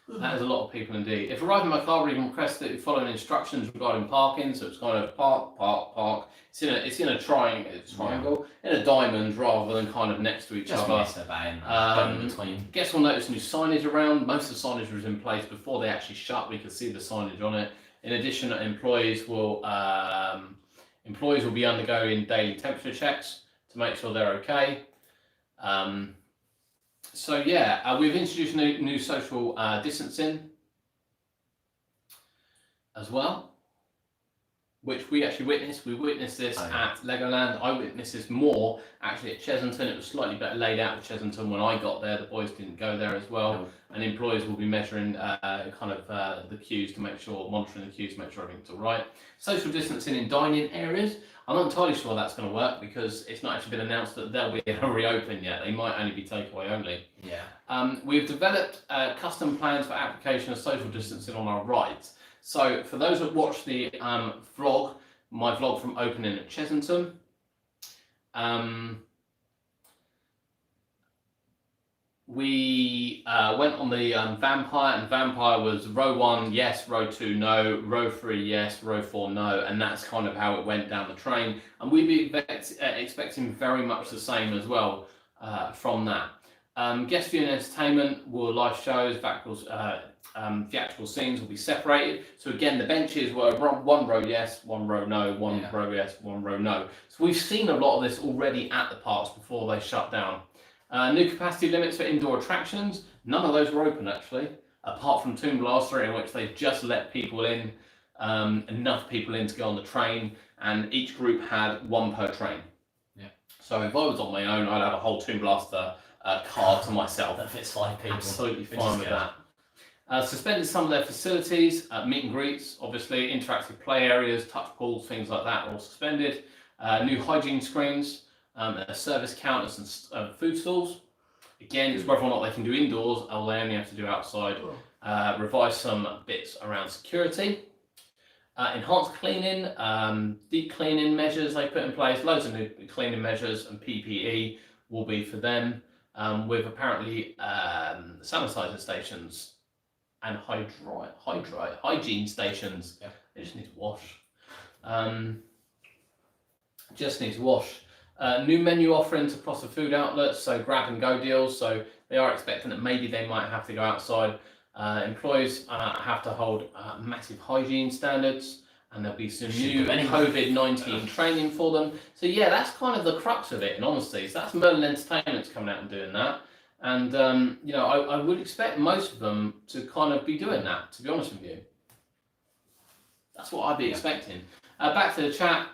That is a lot of people indeed. If arriving by car, we can request that you follow instructions regarding parking. So it's kind of park. It's in a triangle, in a diamond rather than kind of next to each other. Guests will notice new signage around. Most of the signage was in place before they actually shut. We could see the signage on it. In addition, employees will be undergoing daily temperature checks to make sure they're okay. So yeah, we've introduced new social distancing as well, which we actually witnessed. We witnessed this at Legoland. I witnessed this more actually at Chesington. It was slightly better laid out at Chesington when I got there. The boys didn't go there as well. No. And employees will be measuring the queues to make sure, monitoring the queues to make sure everything's all right. Social distancing in dining areas. I'm not entirely sure that's going to work because it's not actually been announced that they'll be able to reopen yet. They might only be takeaway only. Yeah. We've developed custom plans for application of social distancing on our rides. So for those that watch the vlog, my vlog from opening at Chesington, we went on the Vampire, and Vampire was row 1, yes, row 2, no, row 3, yes, row 4, no, and that's kind of how it went down the train. And we'd be expecting very much the same as well from that. Guest viewing entertainment will live shows, theatrical scenes will be separated. So again, the benches were one row yes, one row no, one row yes, one row no. So we've seen a lot of this already at the parks before they shut down. New capacity limits for indoor attractions. None of those were open actually, apart from Toon Blaster, in which they've just let people in, enough people in to go on the train, and each group had one per train. Yeah. So if I was on my own, I'd have a whole Toon Blaster car to myself. That fits 5 people. Absolutely fine with that. Suspended some of their facilities, meet and greets, obviously, interactive play areas, touch pools, things like that are all suspended. New hygiene screens, service counters and food stalls. Again, it's whether or not they can do indoors or they only have to do outside. Revise some bits around security. Enhanced cleaning, deep cleaning measures they put in place, loads of new cleaning measures, and PPE will be for them, with apparently sanitizer stations and hygiene stations. Yeah. They just need to wash. Just need to wash. New menu offerings across the food outlets, so grab and go deals. So they are expecting that maybe they might have to go outside. Employees have to hold massive hygiene standards, and there'll be some new COVID-19 training for them. So yeah, that's kind of the crux of it, in honesty. So that's Merlin Entertainments coming out and doing that. And I would expect most of them to kind of be doing that, to be honest with you. That's what I'd be expecting. Back to the chat.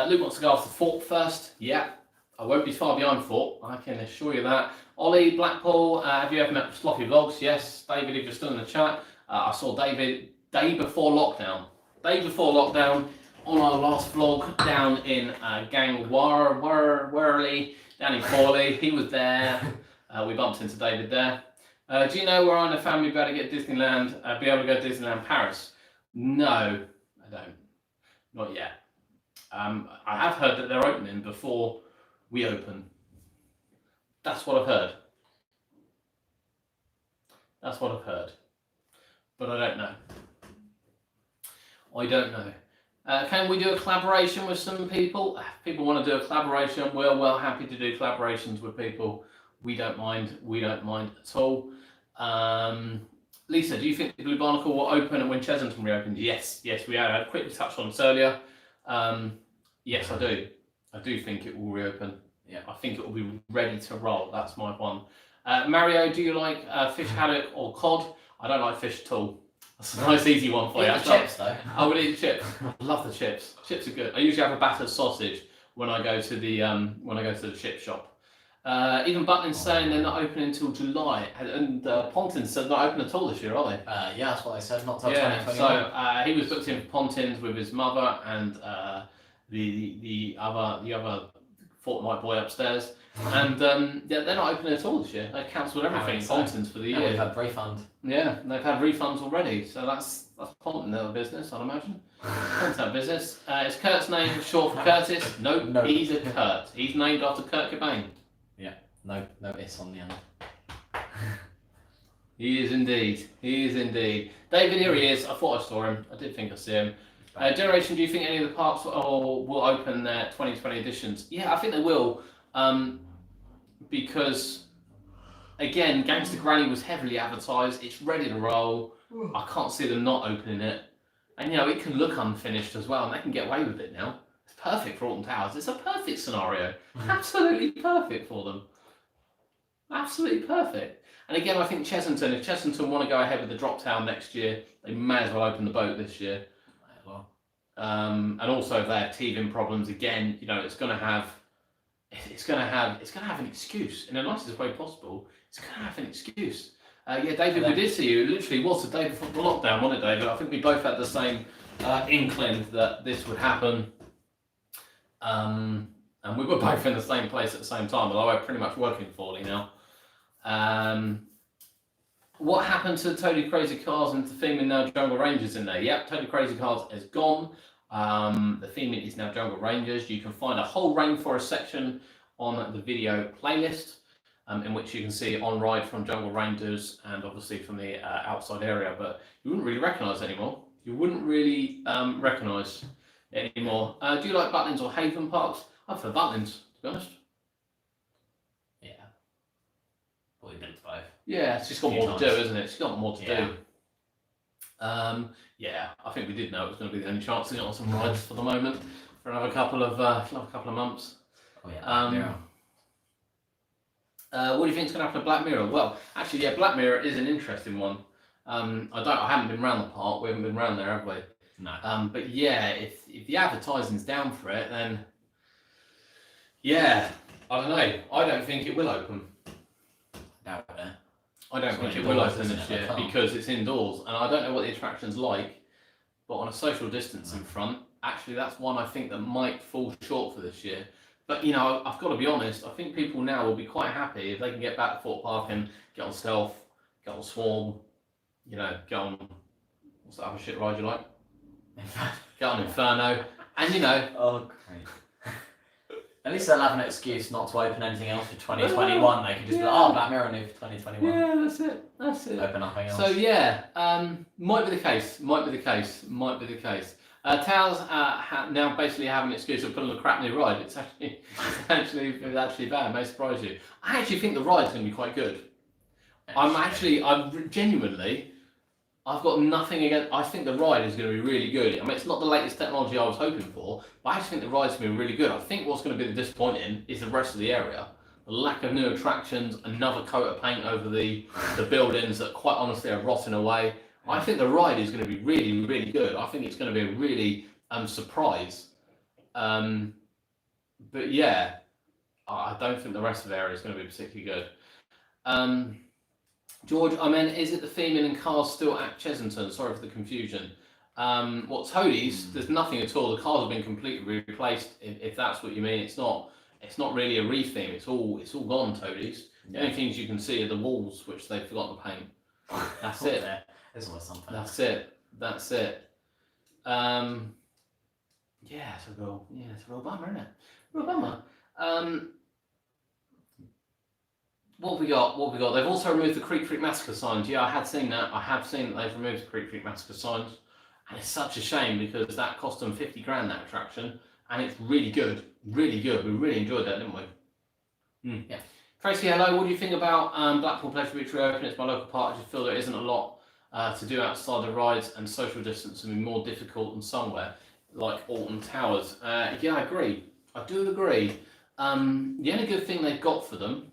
Luke wants to go after Fort first. Yeah, I won't be far behind Fort, I can assure you that. Ollie, Blackpool, have you ever met Sloppy Vlogs? Yes. David, if you're still in the chat, I saw David day before lockdown. On our last vlog down in Worley, down in Corley. He was there. We bumped into David there. Do you know where I and the family be able to get Disneyland, be able to go to Disneyland Paris? No, I don't. Not yet. I have heard that they're opening before we open. That's what I've heard. But I don't know. Can we do a collaboration with some people? If people want to do a collaboration, we're well happy to do collaborations with people. We don't mind at all. Lisa, do you think the Blue Barnacle will open and when Chesington reopens? Yes, we had. I quickly touched on this earlier. Yes, I do. I do think it will reopen. Yeah, I think it will be ready to roll. That's my one. Mario, do you like fish haddock or cod? I don't like fish at all. That's a nice easy one for you. The chips though. I would eat the chips. I love the chips. Chips are good. I usually have a battered sausage when I go to the chip shop. Even Butlins saying they're not opening until July, and Pontins said not open at all this year, are they? Yeah, that's what they said. Not till 2021. So he was booked in for Pontins with his mother and the other fortnight boy upstairs, and they're not opening at all this year. They cancelled everything. Pontins for the year. We've had refund. Yeah, they've had refunds already. So that's Pontin their business, I'd imagine. Pontin their business. Is Kurt's name short for Curtis? Nope. No. He's a Kurt. He's named after Kurt Cobain. Yeah. No S on the end. He is indeed. David, here he is. I thought I saw him. I did think I see him. Generation, do you think any of the parks will open their 2020 editions? Yeah, I think they will. Because, again, Gangster Granny was heavily advertised. It's ready to roll. I can't see them not opening it. And, it can look unfinished as well, and they can get away with it now. It's perfect for Alton Towers. It's a perfect scenario. Absolutely perfect for them. Absolutely perfect. And again, I think if Chesington want to go ahead with the drop town next year, they may as well open the boat this year. And also if they have teething problems again, it's going to have an excuse in the nicest way possible. It's going to have an excuse. David, we did see you. It literally was the day before the lockdown, wasn't it, David? I think we both had the same inkling that this would happen. And we were both in the same place at the same time, although we're pretty much working fully now. What happened to Totally Crazy Cars and the theming now Jungle Rangers in there? Yep, Totally Crazy Cars is gone. The theming is now Jungle Rangers. You can find a whole rainforest section on the video playlist, in which you can see on ride from Jungle Rangers and obviously from the outside area, but you wouldn't really recognise it anymore. Do you like Butlins or Haven Parks? I prefer Butlins, to be honest. Yeah. Probably been to both. Yeah, it's just got more to do, isn't it? It's got more to do. I think we did know it was going to be the only chance to get on some rides for the moment for another couple of months. Oh yeah. What do you think is going to happen to Black Mirror? Well, actually, Black Mirror is an interesting one. I haven't been around the park. We haven't been around there, have we? No. But if the advertising's down for it, then I don't know. I don't think it will open. Doubt it. I don't think it will open this year because it's indoors, and I don't know what the attraction's like. But on a social distancing front, actually, that's one I think that might fall short for this year. But I've got to be honest. I think people now will be quite happy if they can get back to Fort Park and get on Stealth, get on Swarm, get on what's that other shit ride you like? Get on Inferno, and you know. Oh, great. At least they'll have an excuse not to open anything else for 2021. They could just be like, oh, Black Mirror new for 2021. Yeah, that's it. That's it. Open nothing else. So yeah, might be the case. Might be the case. Might be the case. Towers now basically have an excuse of putting a crap new ride. It's actually bad. It may surprise you. I actually think the ride's going to be quite good. I'm genuinely. I've got nothing against. I think the ride is going to be really good. I mean, it's not the latest technology I was hoping for, but I actually think the ride's going to be really good. I think what's going to be the disappointing is the rest of the area. The lack of new attractions, another coat of paint over the buildings that quite honestly are rotting away. I think the ride is going to be really, really good. I think it's going to be a really surprise. But yeah, I don't think the rest of the area is going to be particularly good. George, I mean, is it the theming and cars still at Chesington? Sorry for the confusion. Toadies, there's nothing at all. The cars have been completely replaced. If that's what you mean, it's not really a re-theme. It's all gone. Toadies. The only things you can see are the walls, which they've forgotten to paint. That's it. There's always something. That's it. Yeah, it's a real bummer, isn't it? Real bummer. What have we got? They've also removed the Creek Freak Massacre signs. Yeah, I had seen that. I have seen that they've removed the Creek Freak Massacre signs. And it's such a shame because that cost them 50 grand, that attraction. And it's really good. Really good. We really enjoyed that, didn't we? Yeah. Tracy, hello. What do you think about Blackpool Pleasure Beach reopening? It's my local park. I just feel there isn't a lot to do outside the rides, and social distance will be more difficult than somewhere like Alton Towers. Yeah, I agree. I do agree. The only good thing they've got for them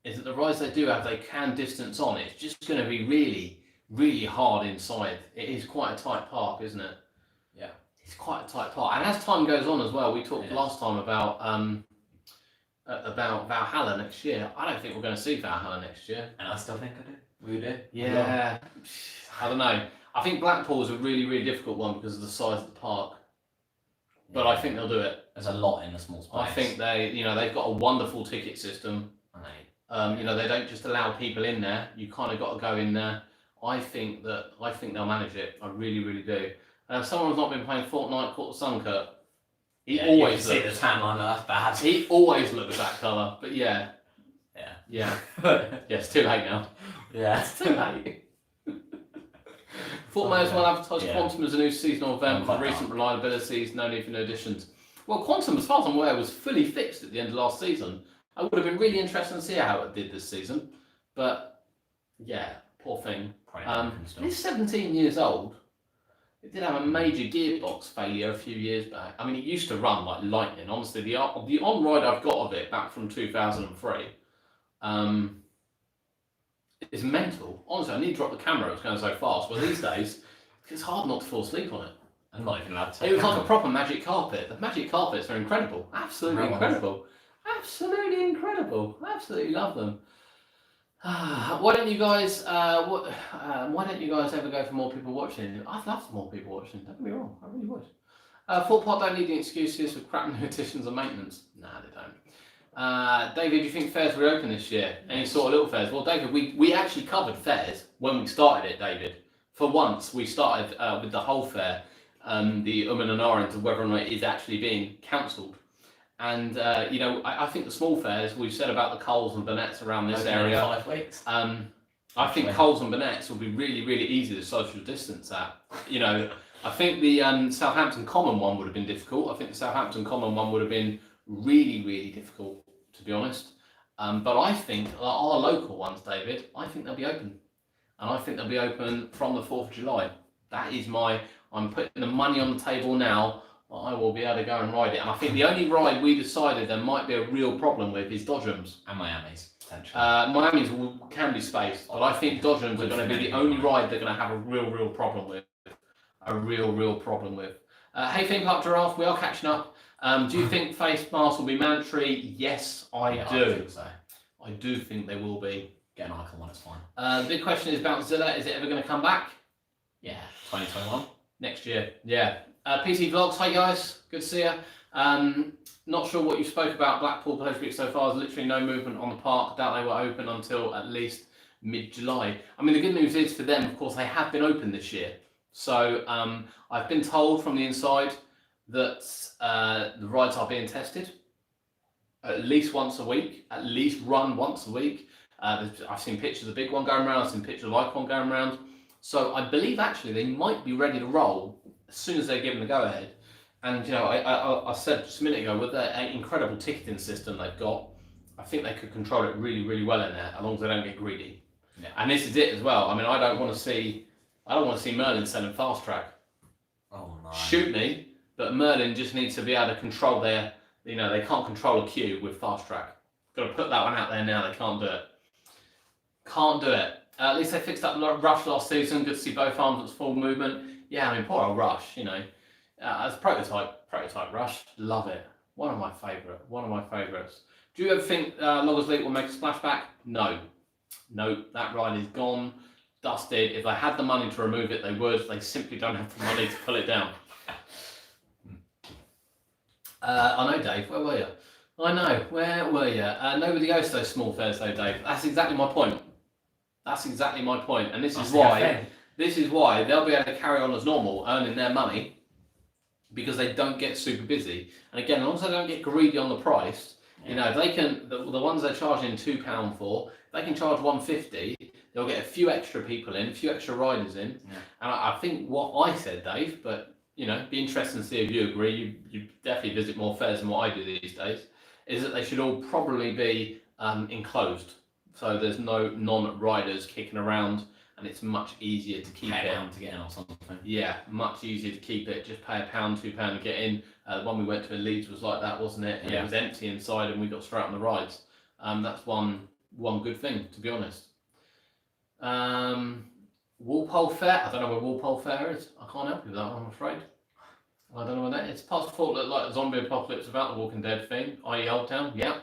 is that the rides they do have, they can distance on. It's just going to be really, really hard inside. It is quite a tight park, isn't it? Yeah. It's quite a tight park. And as time goes on as well, we talked last time about Valhalla next year. I don't think we're going to see Valhalla next year. And I still think I do. We do. Yeah. I don't know. I think Blackpool is a really, really difficult one because of the size of the park. But I think they'll do it. There's a lot in the small space. I think they've got a wonderful ticket system. They don't just allow people in there. You kind of got to go in there. I think they'll manage it. I really, really do. Someone who's not been playing Fortnite called Sunkurt. He always see the tan line. That's bad. He always looks that colour. But yeah. It's too late now. Yeah, it's too late. Thought may as well advertise Quantum as a new seasonal event with recent reliabilities, no need for new additions. Well, Quantum, as far as I'm aware, was fully fixed at the end of last season. I would have been really interested to see how it did this season. But, yeah, poor thing. It's 17 years old. It did have a major gearbox failure a few years back. I mean, it used to run like lightning. Honestly, the on-ride I've got of it back from 2003 is mental. Honestly, I need to drop the camera. It's going so fast. But these days, it's hard not to fall asleep on it. I'm not even allowed to. It was like a proper magic carpet. The magic carpets are incredible. Absolutely incredible. Absolutely incredible. Absolutely love them. Why don't you guys? Why don't you guys ever go for more people watching? I'd love more people watching. Don't get me wrong. I really would. Fort Pod don't need the excuses for crap new additions and maintenance. Nah, they don't. David, do you think fairs reopen this year? Any sort of little fairs? Well, David, we actually covered fairs when we started it, David. For once, we started with the whole fair, the and ahhing to whether or not it is actually being cancelled. And, I think the small fairs, we've said about the Coles and Burnett's around this area. 5 weeks. I think Coles and Burnett's will be really, really easy to social distance at. I think the Southampton Common one would have been difficult. I think the Southampton Common one would have been really, really difficult, to be honest. But I think our local ones, David, I think they'll be open. And I think they'll be open from the 4th of July. That is I'm putting the money on the table now. I will be able to go and ride it. And I think the only ride we decided there might be a real problem with is Dodgems. And Miami's, potentially. Miami's can be spaced, but I think Dodgems are going to be the only ride they're going to have a real problem with. Hey, Theme Park Giraffe, we are catching up. Do you think face masks will be mandatory? Yes, I do. I think so. I do think they will be. Get an icon one, it's fine. The big question is about Zilla. Is it ever going to come back? Yeah, 2021. Next year, yeah. PC Vlogs, hi guys, good to see you. Not sure what you spoke about Blackpool Pleasure Beach so far. There's literally no movement on the park. Doubt they were open until at least mid-July. I mean, the good news is for them, of course, they have been open this year. So I've been told from the inside that the rides are being tested at least once a week, at least run once a week. I've seen pictures of the big one going around, I've seen pictures of Icon going around. So I believe actually they might be ready to roll as soon as they're given the go-ahead. And you know, I said just a minute ago, with that incredible ticketing system they've got, I think they could control it really, really well in there, as long as they don't get greedy. Yeah. And this is it as well. I mean, I don't want to see Merlin selling fast track. Oh no. Shoot me, but Merlin just needs to be able to control their, you know, they can't control a queue with fast track. Got to put that one out there now. They can't do it. Can't do it. At least they fixed up Rush last season. Good to see both arms at full movement. Yeah, I mean, poor old Rush, you know. As prototype Rush, love it. One of my favourites. Do you ever think Loggers Leap will make a splashback? No. No, that ride is gone, dusted. If they had the money to remove it, they would. They simply don't have the money to pull it down. I know, Dave. Where were you? I know. Where were you? Nobody goes to those small fairs, though, Dave. That's exactly my point. That's exactly my point. And this is why they'll be able to carry on as normal, earning their money, because they don't get super busy. And again, as long as they don't get greedy on the price, you know, they can, the ones they're charging £2 for, they can charge £1.50. They'll get a few extra people in, a few extra riders in. Yeah. And I think what I said, Dave, but you know, be interesting to see if you agree. You definitely visit more fairs than what I do these days. Is that they should all probably be enclosed, so there's no non-riders kicking around, and it's much easier to keep it. To get in or something. Yeah, much easier to keep it. Just pay £1, £2 to get in. The one we went to in Leeds was like that, wasn't it? And it was empty inside, and we got straight on the rides. That's one good thing, to be honest. Walpole Fair. I don't know where Walpole Fair is. I can't help you with that one, I'm afraid. I don't know where that is. Parts thought looked like a zombie apocalypse without the Walking Dead thing, i.e. Old Town. Yeah.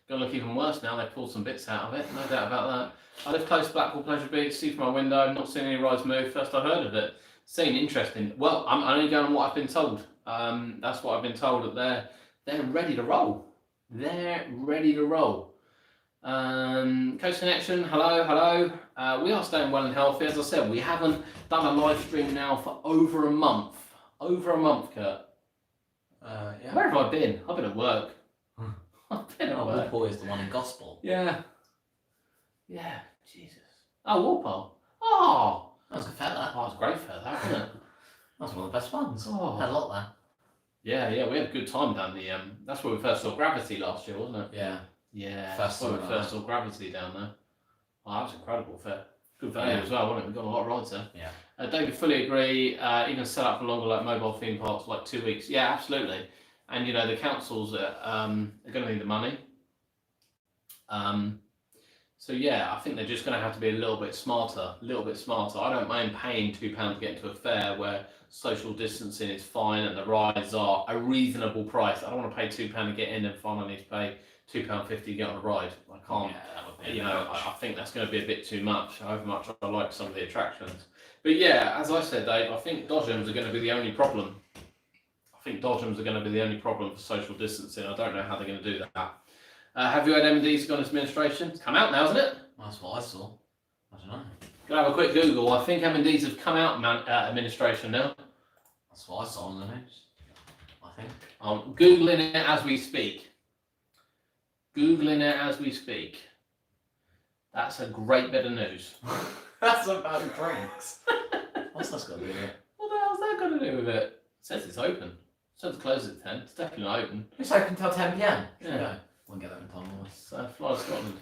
Gonna look even worse now. They pulled some bits out of it. No doubt about that. I live close to Blackpool Pleasure Beach. See from my window. Not seen any rides move. First I heard of it. Seemed interesting. Well, I'm only going on what I've been told. That's what I've been told, that they're ready to roll. They're ready to roll. Coast Connection, hello. We are staying well and healthy. As I said, we haven't done a live stream now for over a month. Over a month, Kurt. Yeah. Where have I been? I've been at work. I've been at work. Walpole is the one in Gospel. Yeah. Yeah, Jesus. Oh, Walpole. Oh! That was a fair, that. Oh, it was great fair, that, wasn't it? That was one of the best ones. Oh. Had a lot there. Yeah, we had a good time down the, that's where we first saw Gravity last year, wasn't it? Yeah. Yeah, First that's where we first saw Gravity down there. Oh, that was incredible fair. Good value as well, wasn't it? We got a lot of rides there. Yeah. David, fully agree. Even set up for longer, like mobile theme parks, like 2 weeks. Yeah, absolutely. And you know, the councils are going to need the money. So yeah, I think they're just going to have to be a little bit smarter. I don't mind paying £2 to get into a fair where social distancing is fine and the rides are a reasonable price. I don't want to pay £2 to get in and finally need to pay £2.50 to get on a ride. I can't. Yeah, that would be you know, I think that's going to be a bit too much. However much I like some of the attractions. But yeah, as I said, Dave, I think Dodgems are going to be the only problem. For social distancing. I don't know how they're going to do that. Have you had m&ds gone into administration? It's come out now, isn't it? That's what I saw. I don't know. Gonna have a quick Google. I think m&ds have come out administration now. That's what I saw on the news. I think. I'm Googling it as we speak. That's a great bit of news. That's about drinks. What's that got to do with it? What the hell's that got to do with it? It says it's open. It says it's closed at 10. It's definitely not open. It's open until 10 p.m. Yeah. Won't get that in time, will So fly to Scotland.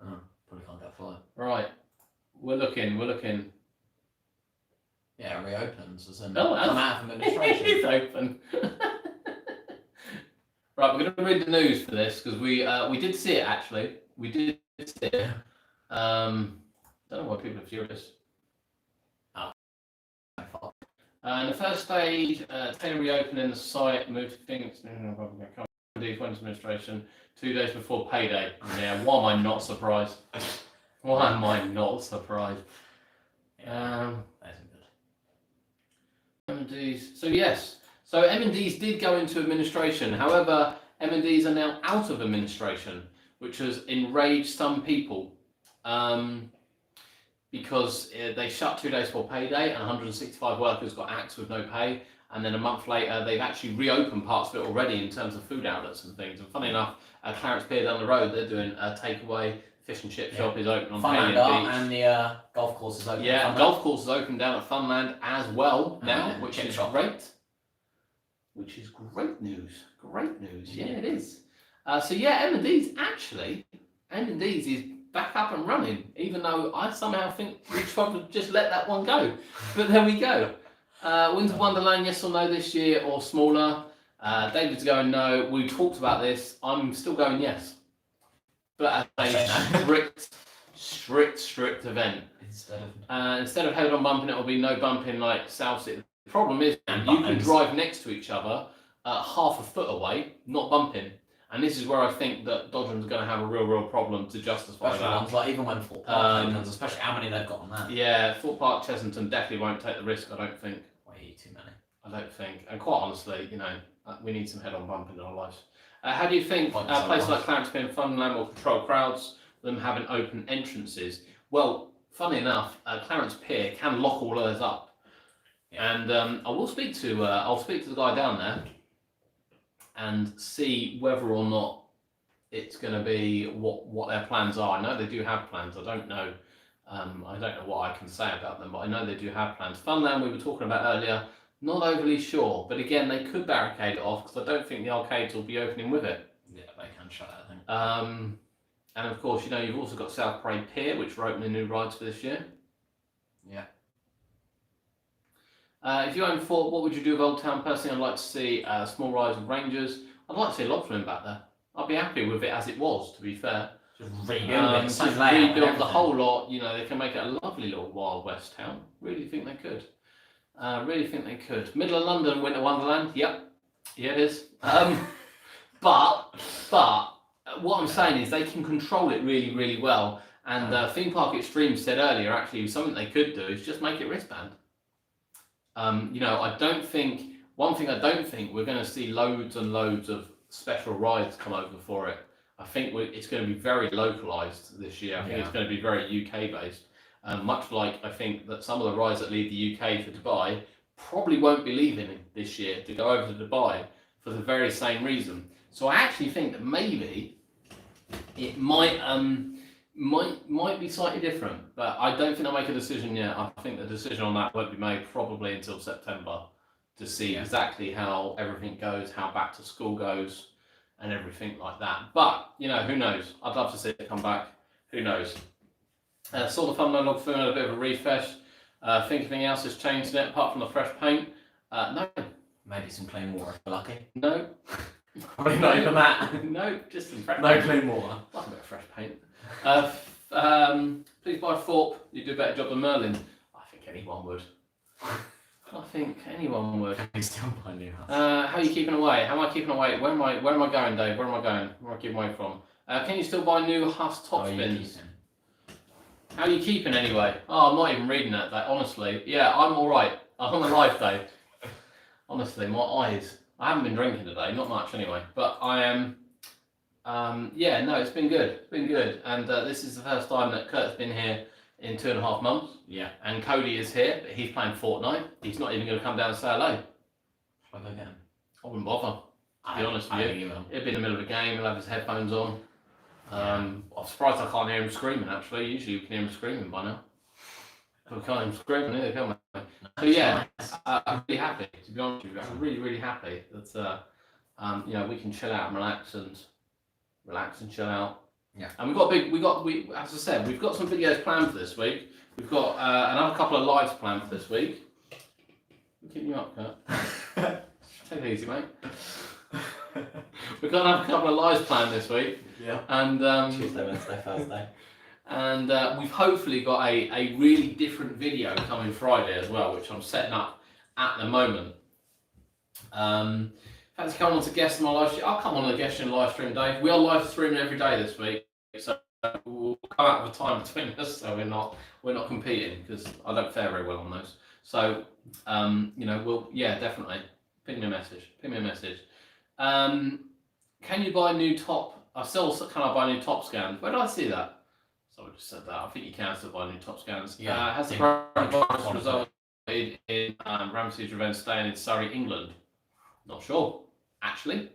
Oh, probably can't get a flight. Right. We're looking. Yeah, it reopens. As in, Oh, come out of administration. It's open. Right, we're going to read the news for this because we did see it actually. We did see it. Don't know why people are furious. And the first stage, Taylor reopening the site, moved to Phoenix, administration 2 days before payday. Yeah, why am I not surprised? That isn't good. M&ds. So yes, so M&ds did go into administration. However, M&ds are now out of administration, which has enraged some people. because they shut 2 days before payday and 165 workers got axed with no pay. And then a month later, they've actually reopened parts of it already in terms of food outlets and things. And funny enough, Clarence Pier down the road, they're doing a takeaway. Fish and chip shop is open on Funland Beach. And the golf course is open. Yeah, golf course is open down at Funland as well now, which is great. Which is great news. Great news. Yeah, it is. So yeah, m&ds actually, m&ds is back up and running, even though I somehow think we should probably just let that one go. But there we go. Winter Wonderland, yes or no this year, or smaller? David's going no. We talked about this. I'm still going yes. But as a strict event. Instead of head-on bumping, it will be no bumping like South City. The problem is you can drive next to each other half a foot away, not bumping. And this is where I think that Dodgeham's going to have a real problem to justify that. Ones, like even when Fort Park opens, especially how many they've got on that. Yeah, Fort Park, Chessington definitely won't take the risk, I don't think. Way too many. I don't think. And quite honestly, you know, we need some head-on bumping in our lives. How do you think places like Clarence Pier and Funland will control crowds, them having open entrances? Well, funny enough, Clarence Pier can lock all those up. Yeah. And I will speak to the guy down there and see whether or not it's going to be what their plans are. I know they do have plans. I don't know what I can say about them, but I know they do have plans. Funland we were talking about earlier, not overly sure, but again they could barricade it off because I don't think the arcades will be opening with it. Yeah, they can shut it, I think. And of course, you know, you've also got South Parade Pier, which are opening new rides for this year. Yeah. If you own Fort, what would you do with Old Town? Personally, I'd like to see small rides with Rangers. I'd like to see a lot from him back there. I'd be happy with it as it was, to be fair. Just rebuild it. Rebuild the whole lot. You know, they can make it a lovely little Wild West town. Really think they could. Really think they could. Middle of London, Winter Wonderland. Yep. Yeah, it is. But what I'm saying is they can control it really well. And Theme Park Extreme said earlier, actually, something they could do is just make it wristband. You know, one thing I don't think we're going to see loads and loads of special rides come over for it. I think it's going to be very localized this year. I think it's going to be very UK based. Much like I think that some of the rides that leave the UK for Dubai probably won't be leaving this year to go over to Dubai for the very same reason. So I actually think that maybe it might be slightly different, but I don't think they'll make a decision yet. I think the decision on that won't be made probably until September to see exactly how everything goes, how back to school goes, and everything like that. But, you know, who knows? I'd love to see it come back. Who knows? Saw the Funland log film, a bit of a refresh. Think anything else has changed in it apart from the fresh paint? No. Maybe some clean water if we're lucky. No. Probably not even that. No, just some fresh paint. No clean water. Like a bit of fresh paint. Please buy Thorpe. You do a better job than Merlin. I think anyone would. I think anyone would. Can you still buy new house? How are you keeping away? How am I keeping away? Where am I going, Dave? Where am I going? Where am I keeping away from? Can you still buy new Huss top spins? How are you keeping anyway? Oh, I'm not even reading that, honestly. Yeah, I'm alright. I'm on the live, Dave. Honestly, my eyes. I haven't been drinking today, not much anyway. But I am. Yeah, no, it's been good. It's been good. And this is the first time that Kurt's been here in 2.5 months. Yeah. And Cody is here, but he's playing Fortnite. He's not even going to come down and say hello. Shall I go get him? I wouldn't bother, to be honest with you. He'll be in the middle of a game, he'll have his headphones on. I'm surprised I can't hear him screaming, actually. Usually you can hear him screaming by now. But we can't hear him screaming either, can we? So yeah, I'm really happy, to be honest with you. I'm really happy that you know, we can chill out and relax and chill out. Yeah. And as I said, we've got some videos planned for this week. We've got another couple of lives planned for this week. I'm keeping you up, Kurt. Take it easy, mate. We've got another couple of lives planned this week. Yeah. And Tuesday, Wednesday, Thursday. And we've hopefully got a really different video coming Friday as well, which I'm setting up at the moment. Fancy coming on to guest in my live stream? I'll come on and guest in live stream, Dave. We are live streaming every day this week, so we'll come out with a time between us, so we're not competing because I don't fare very well on those. So you know, definitely ping me a message. Can you buy a new top? Can I buy new top scans? Where did I see that? So I just said that. I think you can still buy new top scans. Yeah. Has the coronavirus resulted in Ramsey's Revenge staying in Surrey, England? Not sure. Actually,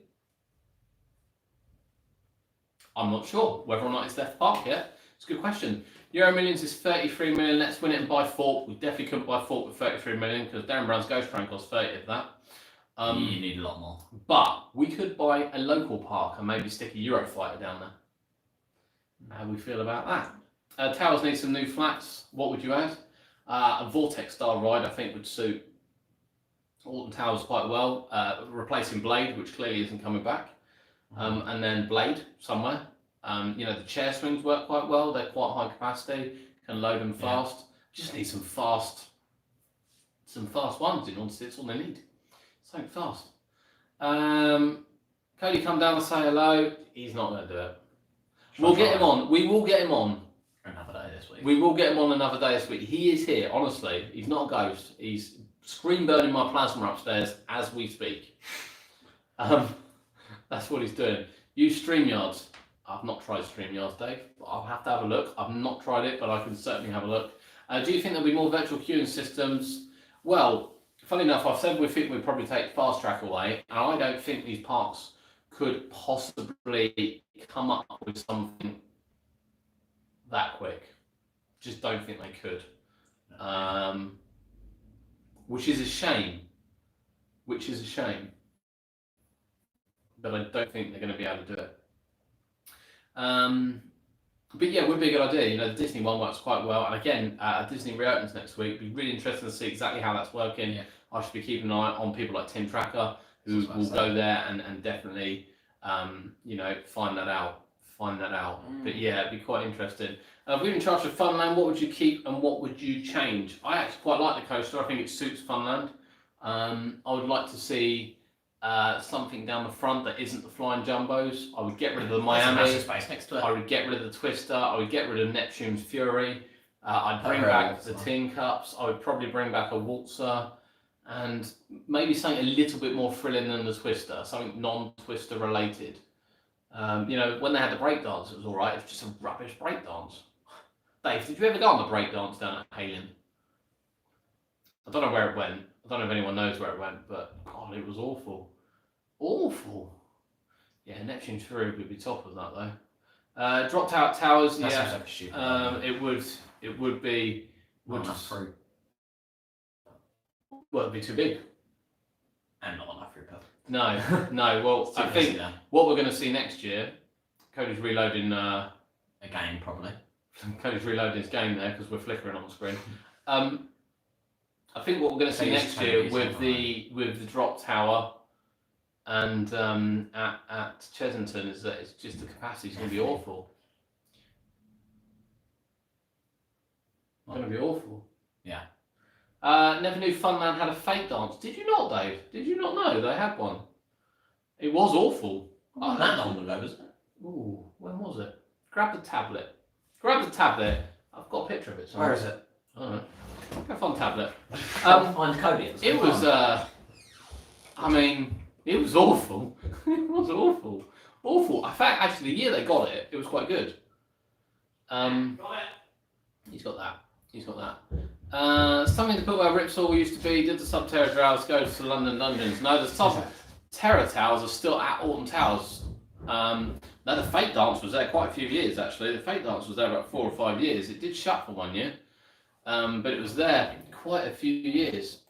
I'm not sure whether or not it's left park yet. It's a good question. Euro Millions is 33 million. Let's win it and buy Thorpe. We definitely couldn't buy Thorpe with 33 million because Darren Brown's Ghost Train costs 30 of that. You need a lot more. But we could buy a local park and maybe stick a Eurofighter down there. How do we feel about that? Towers need some new flats. What would you add? A Vortex style ride I think would suit Alton Towers quite well. Replacing Blade, which clearly isn't coming back. And then Blade somewhere. The chair swings work quite well. They're quite high capacity. Can load them fast. Just need some fast ones in order to. It's all they need. Something fast. Cody, come down and say hello. He's not going to do it. We'll get him on. We will get him on. Another day this week. We will get him on another day this week. He is here, honestly. He's not a ghost. He's screen burning my plasma upstairs as we speak. That's what he's doing. Use StreamYards. I've not tried StreamYards, Dave. But I'll have to have a look. I've not tried it, but I can certainly have a look. Do you think there'll be more virtual queuing systems? Well, funny enough, I've said we think we'd probably take Fast Track away, and I don't think these parks could possibly come up with something that quick. Just don't think they could. Which is a shame. But I don't think they're going to be able to do it. But yeah, it would be a good idea. The Disney one works quite well. And again, Disney reopens next week. It'd be really interesting to see exactly how that's working. Yeah. I should be keeping an eye on people like Tim Tracker, who will go there and definitely, find that out. But yeah, it'd be quite interesting. If we were in charge of Funland, what would you keep and what would you change? I actually quite like the coaster. I think it suits Funland. I would like to see something down the front that isn't the flying jumbos. I would get rid of the Miami. Space next to it. I would get rid of the Twister. I would get rid of Neptune's Fury. I'd bring back the Tin Cups. I would probably bring back a Waltzer. And maybe something a little bit more thrilling than the Twister. Something non-Twister related. When they had the breakdance, it was alright. It was just a rubbish breakdance. Dave, did you ever go on the breakdance down at Halen? I don't know where it went. I don't know if anyone knows where it went, but God, it was awful. Awful. Yeah, Neptune's Fury would be top of that though. Dropped out towers. That yeah. sounds like a stupid It would be. Not enough fruit. Well, it'd be too big. And not enough fruit purple. No. Well, I think what we're going to see next year, Cody's reloading. A game, probably. Cody's reloading his game there because we're flickering on the screen. I think what we're going to see next year with the drop tower and at Chesington is that it's just the capacity is going to be awful. It's going to be awful. Yeah. Never knew Funland had a fake dance. Did you not, Dave? Did you not know they had one? It was awful. Not that long ago, was it? Ooh, when was it? Grab the tablet. I've got a picture of it somewhere. Where is it? I don't know. Go find tablet. Find Cody. It was. It was awful. It was awful. Awful. In fact, actually, the year they got it, it was quite good. He's got that. Something to put where Ripsaw used to be. Did the Subterra Towers go to the London Dungeons? No, the Subterra Towers are still at Alton Towers. No, the Fate Dance was there quite a few years actually. The Fate Dance was there about 4 or 5 years. It did shut for 1 year, but it was there quite a few years.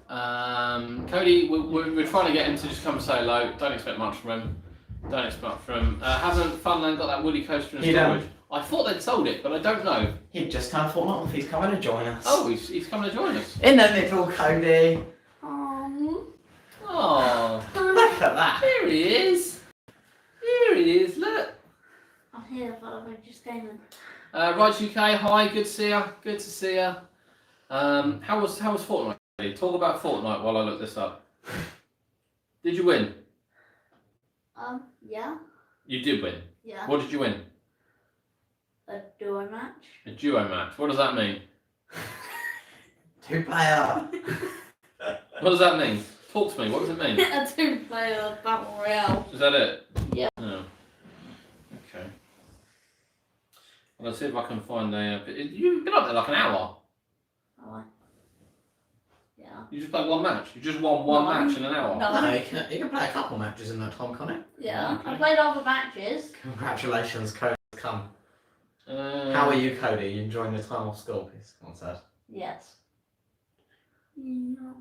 Cody, we're trying to get him to just come and say hello. Don't expect much from him. Hasn't Funland got that Woody coaster in storage? I thought they'd sold it, but I don't know. He'd just kind of thought off. He's coming to join us. Oh, he's coming to join us. In the middle, Cody. Oh, Look at that. Here he is. Look. I'm here, but I just came in. Right, UK. Hi. Good to see you. How was Fortnite? Talk about Fortnite while I look this up. Did you win? Yeah. You did win. Yeah. What did you win? A duo match. A duo match. What does that mean? 2-player. What does that mean? Talk to me. What does it mean? A 2-player battle royale. Is that it? Yeah. Oh. Okay. Let's see if I can find a. You've been up there like an hour. Oh, yeah. You just played one match. You just won one match in an hour. No. No, you can play a couple matches in that time, can't you? Yeah. Okay. I played all the matches. Congratulations, Cody's come. Uh, How are you, Cody? You enjoying your time off school? He's on sad. Yes. No.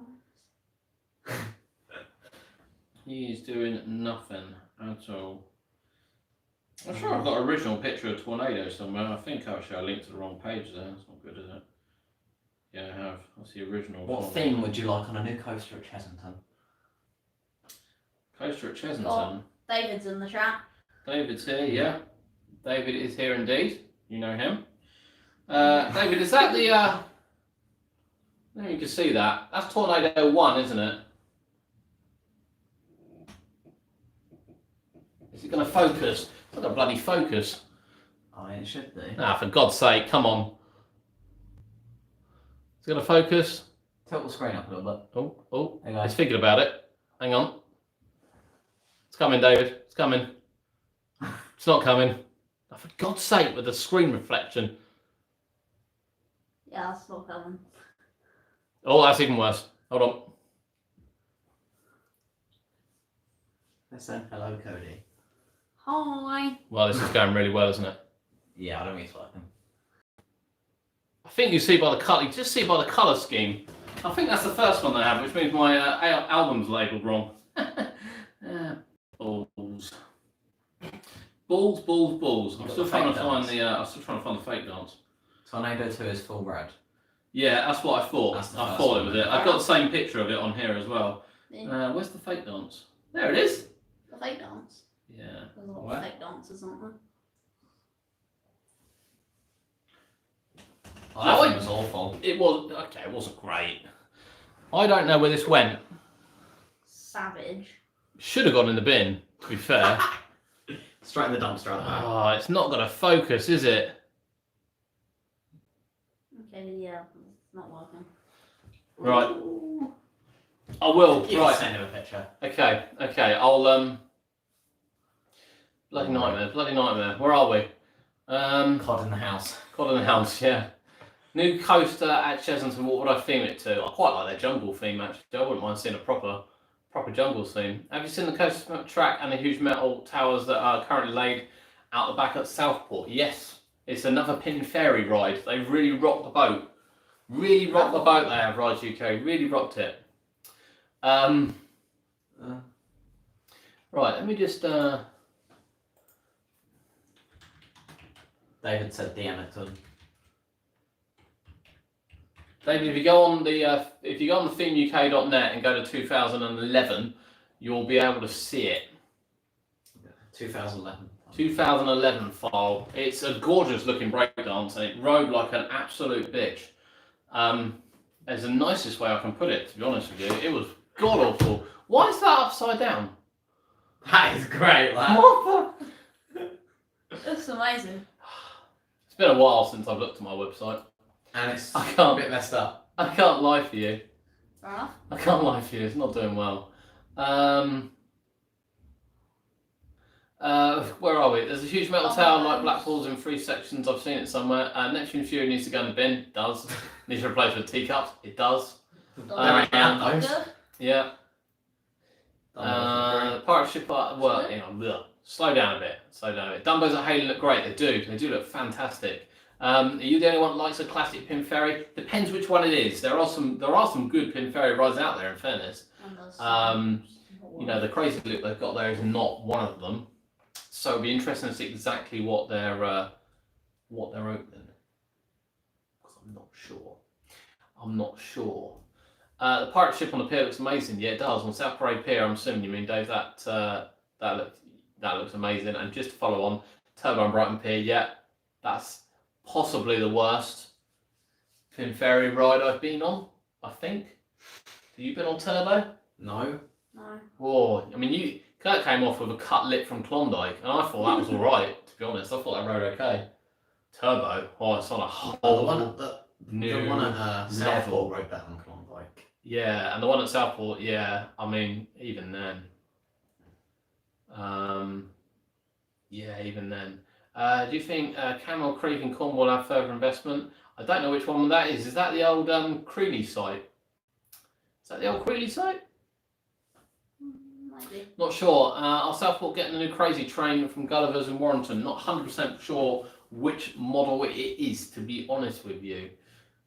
He's doing nothing at all. I'm sure I've got an original picture of Tornado somewhere. I think actually I linked to the wrong page there. That's not good, is it? Yeah, I have. That's the original. What one. theme would you like on a new coaster at Chessington? Coaster at Chessington. Oh. David's in the chat. David's here, yeah. David is here indeed. You know him. David, is that the... There you can see that. That's Tornado 1, isn't it? Is it going to focus? It's not going to bloody focus. Oh, it should do. Ah, for God's sake, come on. It's going to focus. Tilt the screen up a little bit. Oh, There you go. it's thinking about it. Hang on. It's coming, David. It's coming. It's not coming. Oh, for God's sake, with the screen reflection. Yeah, that's not coming. Oh, that's even worse. Hold on. Let's say hello, Cody. Hi. Well, this is going really well, isn't it? Yeah, I don't think it's working. I think you see by the colour. You just see by the colour scheme. I think that's the first one they have, which means my album's labelled wrong. Balls. Balls. I'm got still the trying fake to find dance. the. I'm still trying to find the fake dance. Tornado 2 is full red. Yeah, that's what I thought. That's the I first thought it one. was it. I've got the same picture of it on here as well. The Where's the fake dance? There it is. fake dance. Yeah. There's a lot Where? of fake dances, aren't there? Oh, that thing was awful. It was okay. It wasn't great. I don't know where this went. Savage. Should have gone in the bin. To be fair. Straight in the dumpster at the back. Oh, it's not going to focus, is it? Okay, yeah, it's not working. Right. I will. You Right. can send him a picture. Okay. I'll Bloody nightmare. Where are we? Cod in the house. Cod in the house. Yeah. New coaster at Chessington. What would I theme it to? I quite like their jungle theme actually. I wouldn't mind seeing a proper jungle theme. Have you seen the coaster track and the huge metal towers that are currently laid out the back at Southport? Yes. It's another pin ferry ride. They really rocked the boat. Really rocked the boat. They have Rides UK. Really rocked it. Right. Let me just. David said DM it to him. David, if you go on the themeuk.net and go to 2011, you'll be able to see it. 2011. 2011 file. It's a gorgeous looking breakdance and it rode like an absolute bitch. It's the nicest way I can put it, to be honest with you. It was god awful. Why is that upside down? That is great, lad. What the? Looks amazing. It's been a while since I've looked at my website. And it's I a can't. bit messed up. I can't lie for you. Fair enough. I can't lie for you. It's not doing well. Where are we? There's a huge metal tower like Blackpool's in 3 sections. I've seen it somewhere. Neptune Fury needs to go in the bin. It does. Needs to replace with teacups. It does. There ain't those. Yeah. Pirate ship art. Well, slow down a bit. Dumbos at Halen look great. They do look fantastic. Are you the only one that likes a classic pin ferry? Depends which one it is. There are some good pin ferry rides out there. In fairness, the crazy look they've got there is not one of them. So it'll be interesting to see exactly what they're opening. Because I'm not sure. The pirate ship on the pier looks amazing. Yeah, it does. On South Parade Pier, I'm assuming you mean, Dave. That looks amazing. And just to follow on, Turbo and Brighton Pier. Yeah, that's possibly the worst pin ferry ride I've been on. I think. Have you been on Turbo? No. No. Oh, I mean, Kurt came off with a cut lip from Klondike, and I thought that was all right. To be honest, I thought that rode okay. Turbo, it's on a whole new The one at Southport level. rode that on Klondike. Yeah, and the one at Southport, yeah. I mean, even then. Do you think Camel Creek in Cornwall will have further investment? I don't know which one that is. Is that the old Creeley site? Is that the old Creeley site? Might be. Not sure. Our Southport getting a new crazy train from Gulliver's in Warrington. Not 100% sure which model it is, to be honest with you.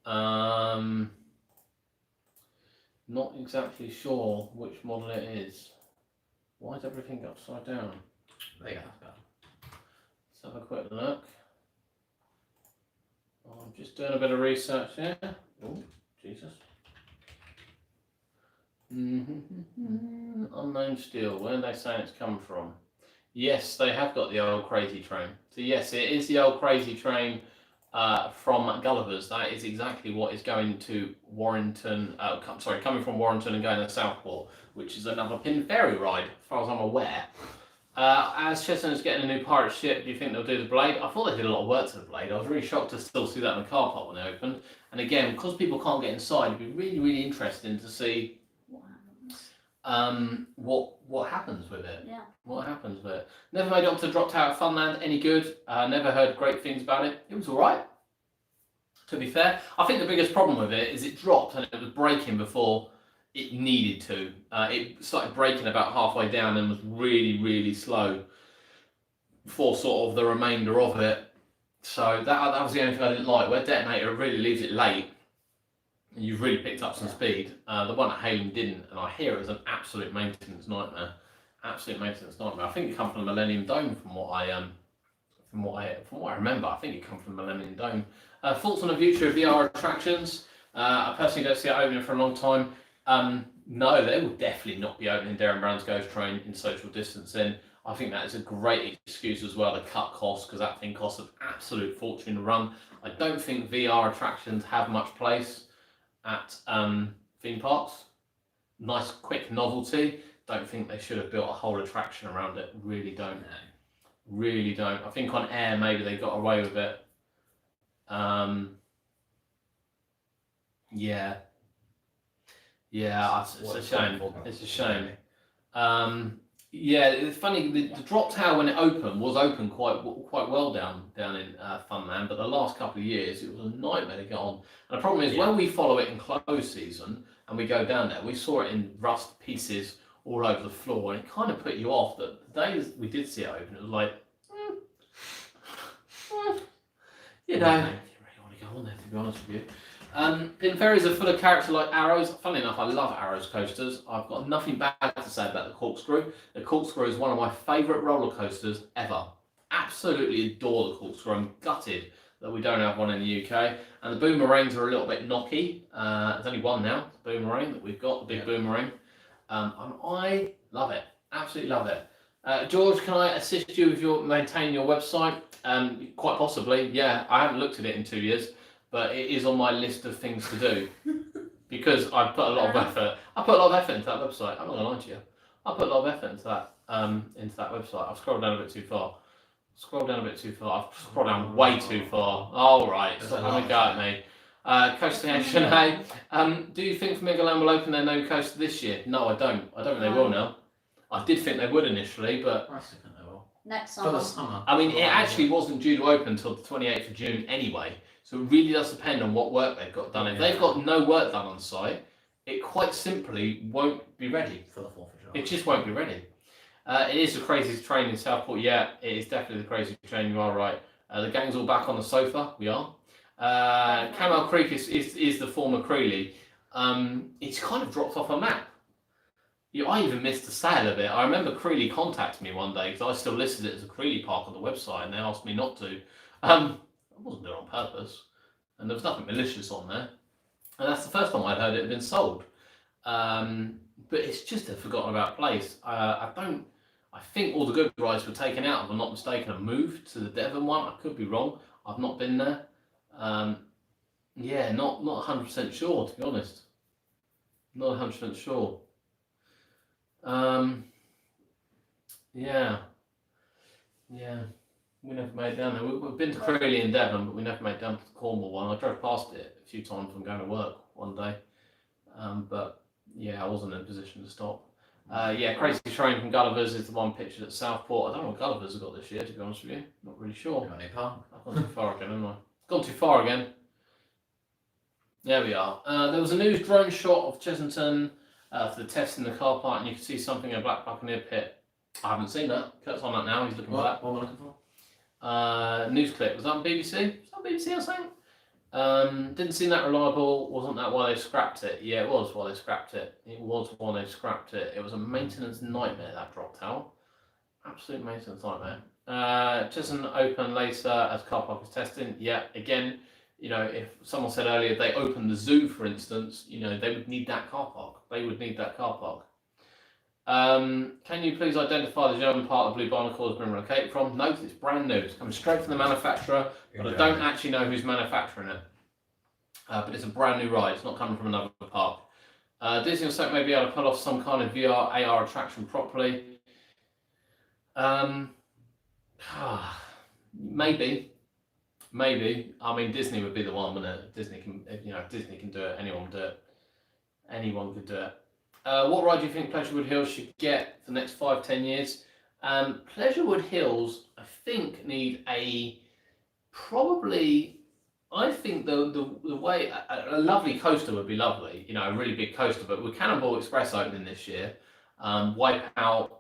Not exactly sure which model it is. Why is everything upside down? There you go. That's better. Let's have a quick look. I'm just doing a bit of research here. Oh, Jesus. Unknown steel. Where are they saying it's come from? Yes, they have got the old crazy train. So yes, it is the old crazy train from Gulliver's. That is exactly what is going to Warrington. Coming from Warrington and going to Southport, which is another pin ferry ride, as far as I'm aware. As Chestnut's getting a new pirate ship, do you think they'll do the blade? I thought they did a lot of work to the blade. I was really shocked to still see that in the car park when they opened. And again, because people can't get inside, it'd be really, really interesting to see what happens with it. Yeah. What happens with it? Never made it onto Drop Tower at Funland. Any good? Never heard great things about it. It was all right. To be fair, I think the biggest problem with it is it dropped and it was braking before it needed to. It started braking about halfway down and was really, really slow for sort of the remainder of it. So that was the only thing I didn't like. Where Detonator really leaves it late, and you've really picked up some speed. The one at Halem didn't, and I hear it was an absolute maintenance nightmare. Absolute maintenance nightmare. I think it comes from the Millennium Dome, from what I remember. I think it comes from the Millennium Dome. Thoughts on the future of VR attractions? I personally don't see it opening for a long time. No, they will definitely not be opening Darren Brown's Ghost Train in social distancing. I think that is a great excuse as well to cut costs, because that thing costs an absolute fortune to run. I don't think VR attractions have much place at theme parks. Nice quick novelty. Don't think they should have built a whole attraction around it. Really don't. Really don't. I think on air maybe they got away with it. Yeah. Yeah, it's a shame. It's a shame. Yeah, it's funny. The drop tower when it opened was open quite well down in Funland, but the last couple of years it was a nightmare to get on. And the problem is when we follow it in closed season and we go down there, we saw it in rust pieces all over the floor, and it kind of put you off. That the days we did see it open, it was like, you know, you really want to go on there, to be honest with you. Pin ferries are full of character like Arrows. Funnily enough, I love Arrows coasters. I've got nothing bad to say about the Corkscrew. The Corkscrew is one of my favourite roller coasters ever. Absolutely adore the Corkscrew. I'm gutted that we don't have one in the UK. And the Boomerangs are a little bit knocky. There's only one now, the Boomerang that we've got, the big Boomerang. And I love it. Absolutely love it. George, can I assist you with maintaining your website? Quite possibly, yeah. I haven't looked at it in 2 years, but it is on my list of things to do because I've put a lot of effort. I put a lot of effort into that website. I'm not gonna lie to you. I put a lot of effort into that website. I've scrolled down a bit too far. I've scrolled down way too far. All right, stop having a go at me. Coasting Action, hey. Do you think Flamingoland will open their new coaster this year? No, I don't. I don't think they will now. I did think they would initially, but I still think they will. Next For summer. the summer. I mean, it actually wasn't due to open until the 28th of June anyway. So it really does depend on what work they've got done. If they've got no work done on site, it quite simply won't be ready. For the 4th of July. It just won't be ready. It is the craziest train in Southport. Yeah, it is definitely the craziest train. You are right. The gang's all back on the sofa. We are. Camel Creek is the former Creeley. It's kind of dropped off a map. I even missed the sale of it. I remember Creeley contacted me one day because I still listed it as a Creeley park on the website, and they asked me not to. I wasn't doing it on purpose, and there was nothing malicious on there. And that's the first time I'd heard it had been sold. But it's just a forgotten about place. I think all the good rides were taken out, if I'm not mistaken, and moved to the Devon one. I could be wrong. I've not been there. Yeah, not 100% sure, to be honest. Not 100% sure. Yeah. We never made it down there. We've been to Creeley and Devon, but we never made it down to the Cornwall one. I drove past it a few times when going to work one day. But yeah, I wasn't in a position to stop. Yeah, Crazy Train from Gulliver's is the one pictured at Southport. I don't know what Gulliver's have got this year, to be honest with you. Not really sure. Got any park? I've gone too far again, haven't I? Gone too far again. There we are. There was a news drone shot of Chesington for the test in the car park, and you can see something in a Black Buccaneer pit. I haven't seen that. Kurt's on that now. He's looking back. What am I looking for? News clip. Was that on BBC? Was that on BBC or something? Didn't seem that reliable. Wasn't that why they scrapped it? Yeah, it was why they scrapped it. It was why they scrapped it. It was a maintenance nightmare, that drop towel. Absolute maintenance nightmare. Chesington open later as car park is testing. Yeah, again, you know, if someone said earlier they opened the zoo, for instance, you know, they would need that car park. They would need that car park. Can you please identify the German part of Blue Barnacle has been relocated from? No, it's brand new. It's coming straight from the manufacturer, but I don't actually know who's manufacturing it. But it's a brand new ride. It's not coming from another park. Disney or so may be able to pull off some kind of VR, AR attraction properly. Maybe. I mean, Disney would be the one, wouldn't it? Disney can, you know, if Disney can do it, anyone can do it. Anyone could do it. What ride do you think Pleasurewood Hills should get for the next 5-10 years? Pleasurewood Hills, I think, need probably. I think the way a lovely coaster would be lovely. You know, a really big coaster. But with Cannonball Express opening this year, Wipeout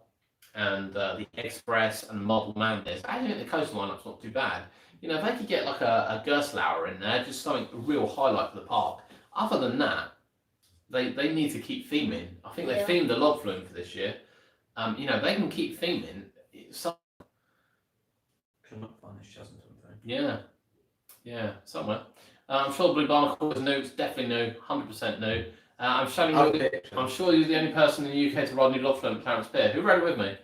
and the Express and Marble Madness, I think the coaster lineup's not too bad. You know, if they could get like a Gerstlauer in there, just something a real highlight for the park. Other than that, they need to keep theming. I think they themed the log flume for this year. You know, they can keep theming. Cannot find this Chesington thing. Yeah, somewhere. I'm sure Blue Barnacle is new. It's definitely new, 100% new. I'm sure you're the only person in the UK to ride new log flume at Clarence Pier. Who rode it with me?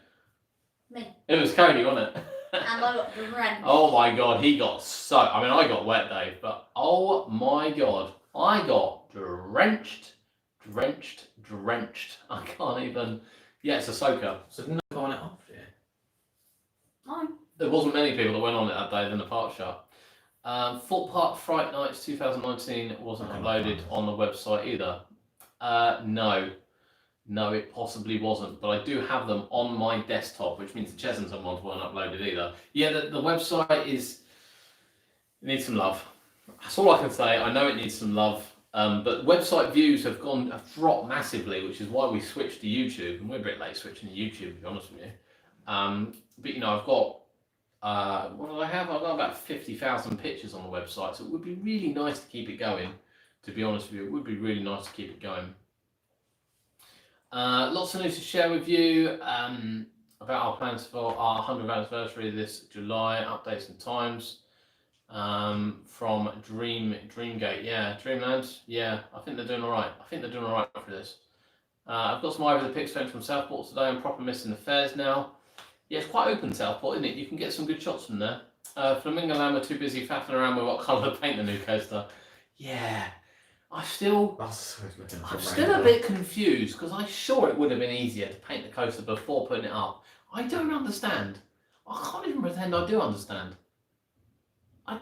Me. It was Cody, wasn't it? And I got drenched. Oh my god, he got so. I mean, I got wet, Dave, but oh my god, I got drenched. I can't even. Yeah, it's a soaker. So didn't I go on it after you? No. There wasn't many people that went on it that day, then the park shut. Fort Park Fright Nights 2019 wasn't uploaded on the website either. No, it possibly wasn't, but I do have them on my desktop, which means the Chesington ones weren't uploaded either. Yeah, the website it needs some love. That's all I can say. I know it needs some love, but website views have dropped massively, which is why we switched to YouTube, and we're a bit late switching to YouTube, to be honest with you. But you know, I've got what do I have? I've got about 50,000 pictures on the website, so it would be really nice to keep it going. To be honest with you, it would be really nice to keep it going. Lots of news to share with you about our plans for our 100th anniversary this July, updates and times from Dreamgate. Yeah, Dreamland. Yeah, I think they're doing all right. For this. I've got some Ivy the Pig Fence from Southport today. I'm proper missing the fairs now. Yeah, it's quite open Southport, isn't it? You can get some good shots from there. Flamingo Land are too busy faffing around with what colour to paint the new coaster. Yeah. I'm still a bit confused because I'm sure it would have been easier to paint the coaster before putting it up. I don't understand. I can't even pretend I do understand. I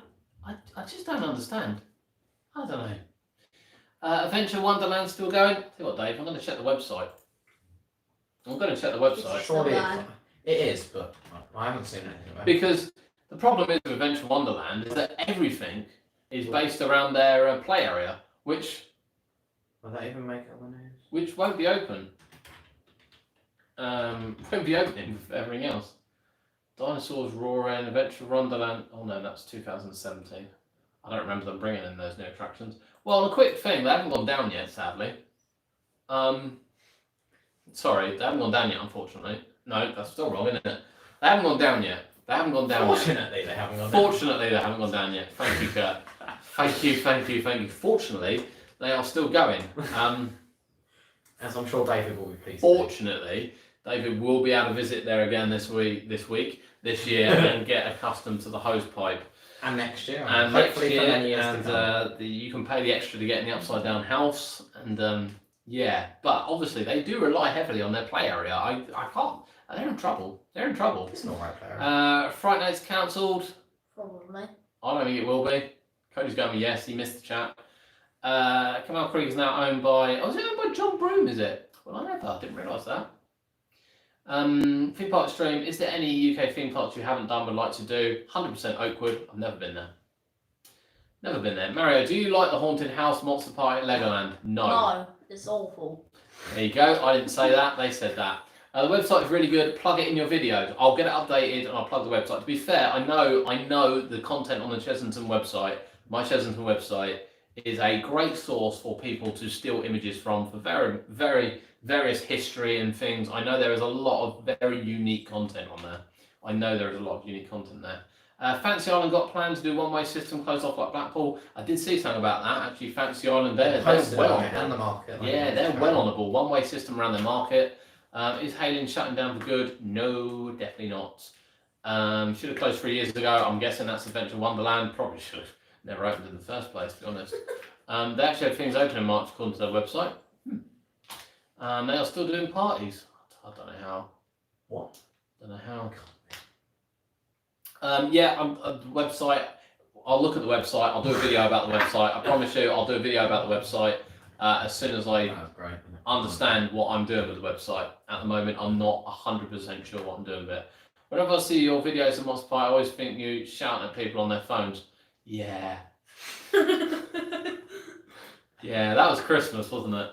just don't understand. I don't know. Adventure Wonderland still going? Tell you what, Dave, I'm going to check the website. Surely it is, but I haven't seen anything about it. Because the problem is with Adventure Wonderland is that everything is based around their play area. Which will that even make up the news? Which won't be open. Won't be opening with everything else. Dinosaurs Roaring, Adventure Wonderland. Oh no, that's 2017. I don't remember them bringing in those new attractions. Well, a quick thing, they haven't gone down yet, sadly. Sorry, they haven't gone down yet, unfortunately. No, that's still wrong, isn't it? They haven't gone down yet. Fortunately, they haven't gone down yet. Thank you, Kurt. Thank you. Fortunately, they are still going. As I'm sure David will be pleased. Fortunately, David will be able to visit there again this year, and get accustomed to the hose pipe. And next year. And hopefully for many years to come. You can pay the extra to get in the upside down house. And yeah, but obviously they do rely heavily on their play area. I can't. They're in trouble. It's not right play area. Fright Night's cancelled. Probably. I don't think it will be. Cody's going with yes, he missed the chat. Canal Creek is now owned by... Oh, is it owned by John Broome, is it? Well, I didn't realise that. Theme park stream. Is there any UK theme parks you haven't done would like to do? 100% Oakwood. I've never been there. Never been there. Mario, do you like the Haunted House, Monster Park, Legoland? No. No, it's awful. There you go. I didn't say that. They said that. The website is really good. Plug it in your videos. I'll get it updated and I'll plug the website. To be fair, I know the content on the Chessington website, my Chessington website, is a great source for people to steal images from for very various history and things. I know there is a lot of very unique content on there. I know there is a lot of unique content there. Fancy Island got planned to do one-way system closed off like Blackpool. I did see something about that. Actually, Fancy Island, they're well on and the market. yeah, they're well on the ball. One-way system around their market. Is Halen shutting down for good? No, definitely not. Should have closed 3 years ago. I'm guessing that's Adventure Wonderland. Probably should have never opened in the first place, to be honest. They actually have things open in March according to their website. They are still doing parties. I don't know how. What? Don't know how. Yeah, the website. I'll look at the website. I'll do a video about the website. I promise you, I'll do a video about the website as soon as I That's great. understand what I'm doing with the website. At the moment, I'm not 100% sure what I'm doing with it. Whenever I see your videos of Monster Pie, I always think you shouting at people on their phones. Yeah. Yeah, that was Christmas, wasn't it?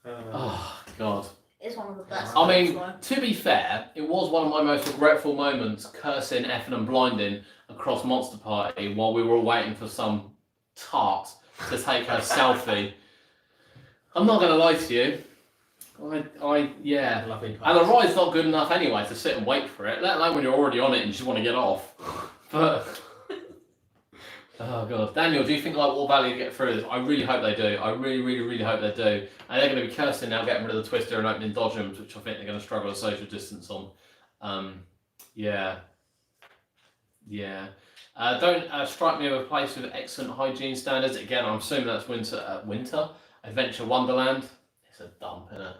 Oh, God. It's one of the best. I mean, ones, to be fair, it was one of my most regretful moments, cursing, effing and blinding across Monster Party while we were all waiting for some tart to take her selfie. I'm not going to lie to you. Yeah. Lovely. And the ride's not good enough anyway to sit and wait for it, let alone when you're already on it and you just want to get off. But, oh God. Daniel, do you think like War Valley get through this? I really hope they do. I really hope they do. And they're going to be cursing now getting rid of the Twister and opening Dodgems, which I think they're going to struggle to social distance on. Yeah. Yeah. Don't strike me as a place with excellent hygiene standards. Again, I'm assuming that's winter. Adventure Wonderland. It's a dump, isn't it?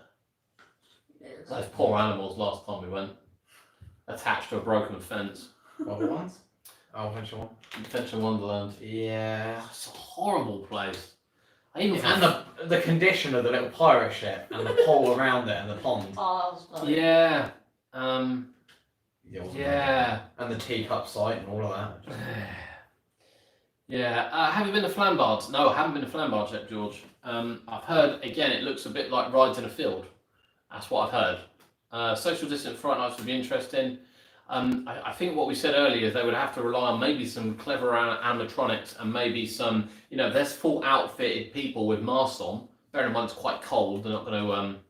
It is. Those poor animals last time we went. Attached to a broken fence. What the ones? Oh, Adventure One. Adventure Wonderland. Yeah. It's a horrible place. I even And the condition of the little pirate ship and the pole around it and the pond. Oh, that was funny. Yeah. Yeah. wasn't Yeah. it? And the teacup site and all of that. Yeah. Have you been to Flambards? No, I haven't been to Flambards yet, George. I've heard, again, it looks a bit like rides in a field. That's what I've heard. Social distance Fright Nights would be interesting. I think what we said earlier is they would have to rely on maybe some clever animatronics and maybe some, there's full outfitted people with masks on. Bear in mind it's quite cold. They're not going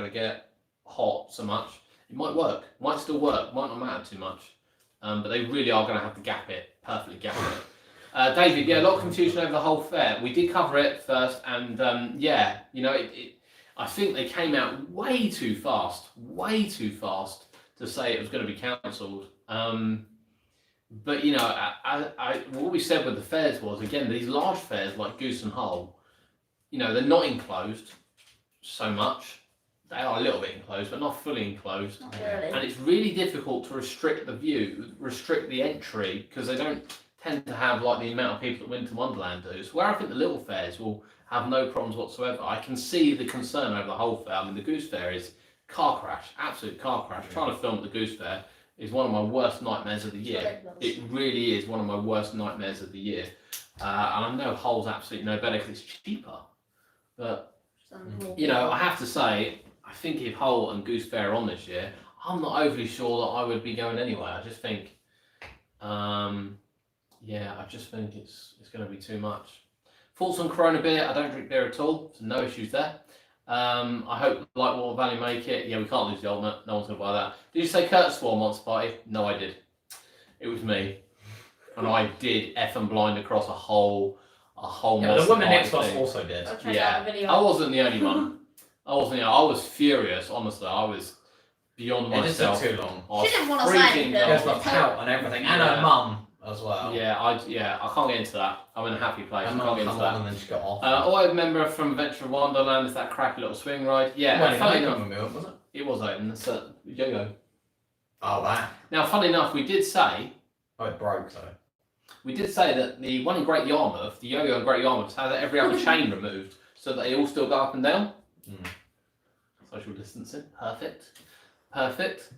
to get hot so much. It might work. Might still work. Might not matter too much. But they really are going to have to perfectly gap it. David, yeah, a lot of confusion over the whole fair. We did cover it first, and I think they came out way too fast to say it was going to be cancelled. But what we said with the fairs was, again, these large fairs like Goose and Hull, they're not enclosed so much. They are a little bit enclosed, but not fully enclosed. Not really. And it's really difficult to restrict the entry, because they don't tend to have like the amount of people that Winter Wonderland do. So where I think the little fairs will have no problems whatsoever. I can see the concern over the whole fair. I mean, the Goose Fair is car crash, absolute car crash. Trying to film at the Goose Fair is one of my worst nightmares of the year. It really is one of my worst nightmares of the year. And I know Hull's absolutely no better because it's cheaper. But, I have to say, I think if Hull and Goose Fair are on this year, I'm not overly sure that I would be going anyway. I just think, it's going to be too much. Thoughts on Corona beer? I don't drink beer at all, so no issues there. I hope Light Water Valley make it. Yeah, we can't lose the ultimate. No one's going to buy that. Did you say Kurt swore Monster Party? No, I did. It was me. And I did F and blind across a whole Yeah, the woman next to us thing. also did. I'll check Yeah, out the video. I wasn't the only one. I was furious, honestly. I was beyond It just took myself. too long. I was She didn't want to say freaking anything. out. There's the pout and everything, and Yeah. her mum as well. Yeah, I can't get into that. I'm in a happy place. Her I can't mum get come into that. on and then she got off. All I remember from Adventure Wonderland is that crappy little swing ride. Yeah, Well, funny it enough, was it? it was open. That's a yo-yo. Oh, that. Now, funny enough, we did say Oh, it broke though. that the one in Great Yarmouth, the yo-yo in Great Yarmouth, has every other chain removed so that they all still go up and down. Mm. social distancing. Perfect.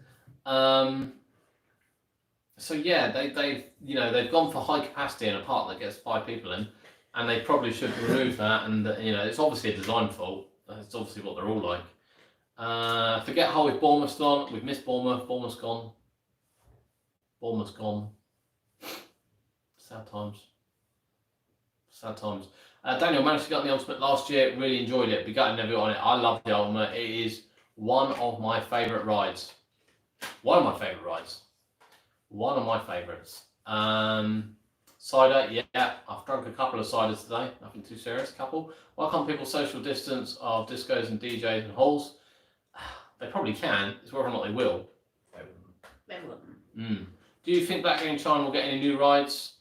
So yeah, they've gone for high capacity in a park that gets 5 people in, and they probably should remove that. And it's obviously a design fault. That's obviously what they're all like. Forget how we've Bournemouth on. We've missed Bournemouth. Bournemouth's gone. Sad times. Daniel managed to get on the Ultimate last year. Really enjoyed it. Be gutted never got on it. I love the Ultimate. It is one of my favourite rides. One of my favourites. Cider, yeah. I've drunk a couple of ciders today. Nothing too serious. Couple. Why can't people social distance of discos and DJs and halls? They probably can. It's whether or not they will. They wouldn't. Do you think Black Game China will get any new rides?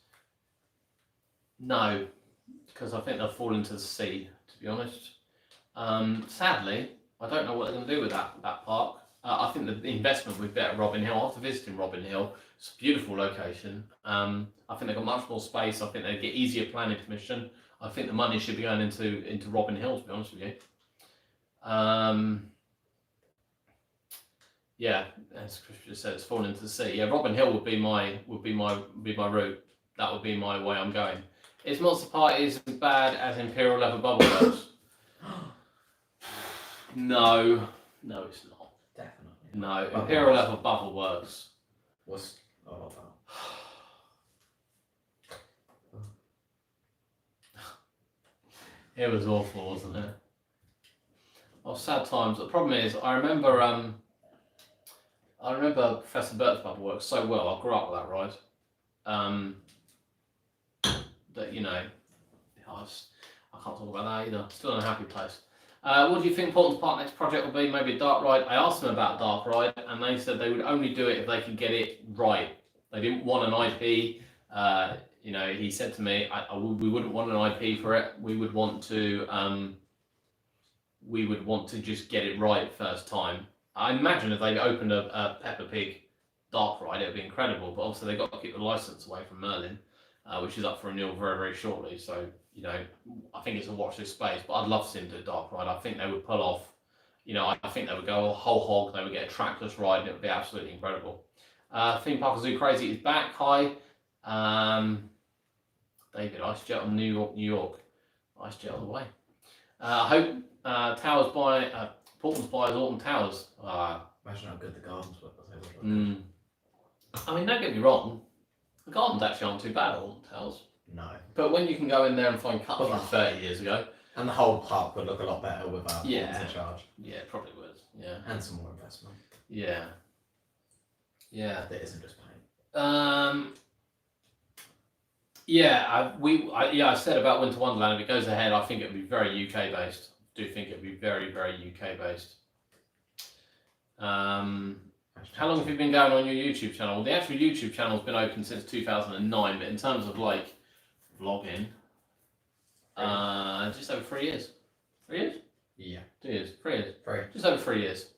No, because I think they'll fall into the sea, to be honest. Sadly, I don't know what they're going to do with that park. I think the investment would be at Robin Hill. After visiting Robin Hill, it's a beautiful location. I think they've got much more space. I think they get easier planning permission. I think the money should be going into Robin Hill, to be honest with you. Yeah, as Chris just said, it's fallen into the sea. Yeah, Robin Hill would be my route. That would be my way I'm going. Is Monster Party as bad as Imperial Level Bubble Works? No, it's not. Definitely. No, Bubble Imperial Works. Level Bubble Works. Was oh wow. It was awful, wasn't it? Oh, sad times. The problem is, I remember Professor Bert's Bubble Works so well. I grew up with that ride. That I can't talk about that either. Still in a happy place. What do you think Portland's Park next project will be? Maybe a dark ride. I asked them about a dark ride, and they said they would only do it if they could get it right. They didn't want an IP. He said to me, we wouldn't want an IP for it. We would want to just get it right first time. I imagine if they opened a Peppa Pig dark ride, it would be incredible. But obviously they've got to keep the license away from Merlin, which is up for renewal very, very shortly. So, I think it's a watch this space, but I'd love to see them do a dark ride. I think they would pull off, I think they would go whole hog. They would get a trackless ride and it would be absolutely incredible. Theme Park Zoo Crazy is back. Hi. David, Ice Jet on New York. Ice Jet all the way. I hope Portland's buys Alton Towers. Imagine how good the gardens were. I mean, don't get me wrong. The gardens actually aren't too bad at Alton Towers. No. But when you can go in there and find cups from 30 years ago. And the whole park would look a lot better without Yeah. Portland's in charge. Yeah, it probably would. Yeah. And some more investment. Yeah. That isn't just paint. I said about Winter Wonderland, if it goes ahead, I think it would be very UK based. I do think it would be very, very UK based. How long have you been going on your YouTube channel? Well, the actual YouTube channel has been open since 2009, but in terms of vlogging, just over 3 years. 3 years? Yeah. 2 years? 3 years? 3. Just over 3 years.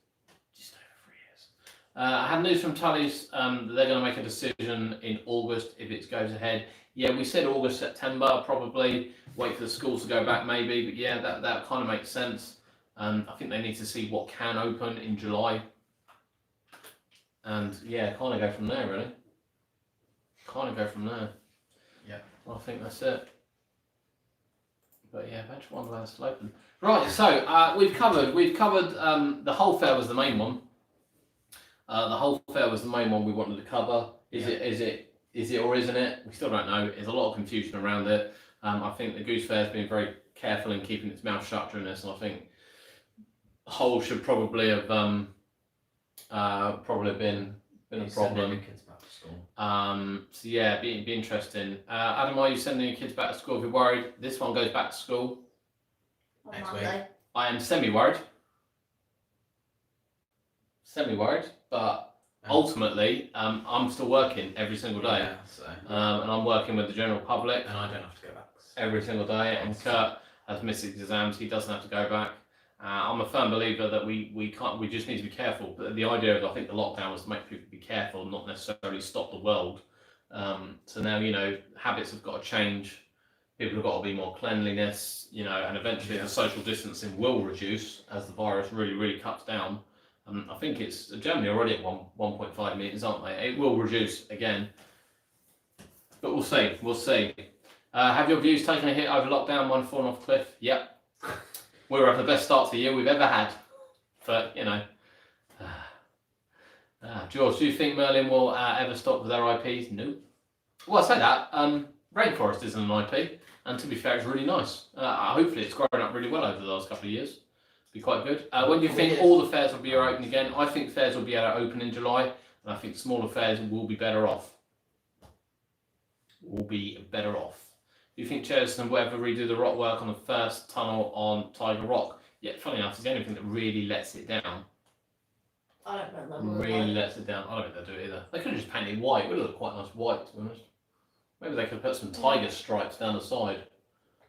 I had news from Tully's that they're going to make a decision in August if it goes ahead. Yeah, we said August, September, probably. Wait for the schools to go back, maybe. But yeah, that kind of makes sense. I think they need to see what can open in July. And yeah, kind of go from there, really. Yeah. I think that's it. But yeah, Adventure Wonderland's still open. Right, so we've covered the whole fair was the main one. The whole fair was the main one we wanted to cover. Is it or isn't it? We still don't know. There's a lot of confusion around it. I think the Goose Fair's been very careful in keeping its mouth shut during this, and I think Hull should probably have been a problem. Kids back to school. So yeah, be interesting. Adam, are you sending your kids back to school if you're worried? This one goes back to school. On Next Monday. I am semi-worried, but ultimately, I'm still working every single day. Yeah, so. And I'm working with the general public And I don't have to go back. every single day. And Kurt has missed his exams; he doesn't have to go back. I'm a firm believer that we just need to be careful. But the idea of I think the lockdown was to make people be careful, not necessarily stop the world. So now habits have got to change People have got to be more cleanliness, and eventually the social distancing will reduce as the virus really cuts down. I think it's Germany already at 1.5 meters, aren't they? It will reduce again, but we'll see. We'll see. Have your views taken a hit over lockdown? One falling off a cliff? Yep. We were having the best start to the year we've ever had. But George, do you think Merlin will ever stop with their IPs? Nope. Well, I say that. Rainforest isn't an IP, and to be fair, it's really nice. Hopefully, it's grown up really well over the last couple of years. Be quite good. When do you think all the fairs will be open again? I think fairs will be able to open in July, and I think smaller fairs will be better off. Do you think Chesterton will ever redo the rock work on the first tunnel on Tiger Rock? Yeah, funny enough, it's the only thing that really lets it down. I don't remember. Really lets it down. I don't think they'll do it either. They could have just painted white. It would have looked quite nice white, to be honest. Maybe they could put some tiger stripes down the side.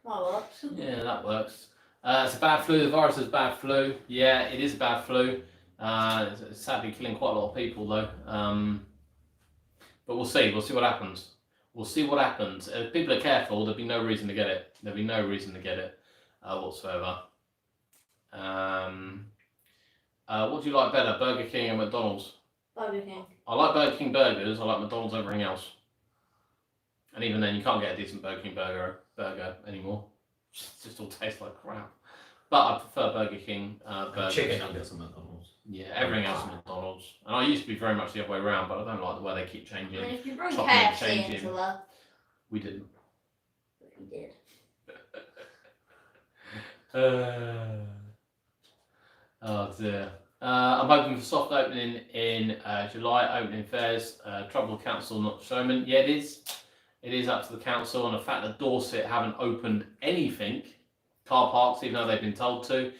That works. Yeah, that works. It's a bad flu. The virus is bad flu. Yeah, it is a bad flu. It's sadly killing quite a lot of people, though. But we'll see. We'll see what happens. If people are careful, there'll be no reason to get it. Whatsoever. What do you like better, Burger King or McDonald's? Burger King. I like Burger King burgers. I like McDonald's over everything else. And even then, you can't get a decent Burger King burger anymore. It just all tastes like crap. But I prefer Burger King burgers. Chicken nuggets and McDonald's. Yeah, everything else is McDonald's. And I used to be very much the other way around, but I don't like the way they keep I changing. mean, if you bring Chocolate KFC changing. into that, We didn't. we did. Oh dear. I'm hoping for soft opening in July, opening fairs. Trouble with council, not showman. Yeah, it is. It is up to the council, and the fact that Dorset haven't opened anything, car parks, even though they've been told to,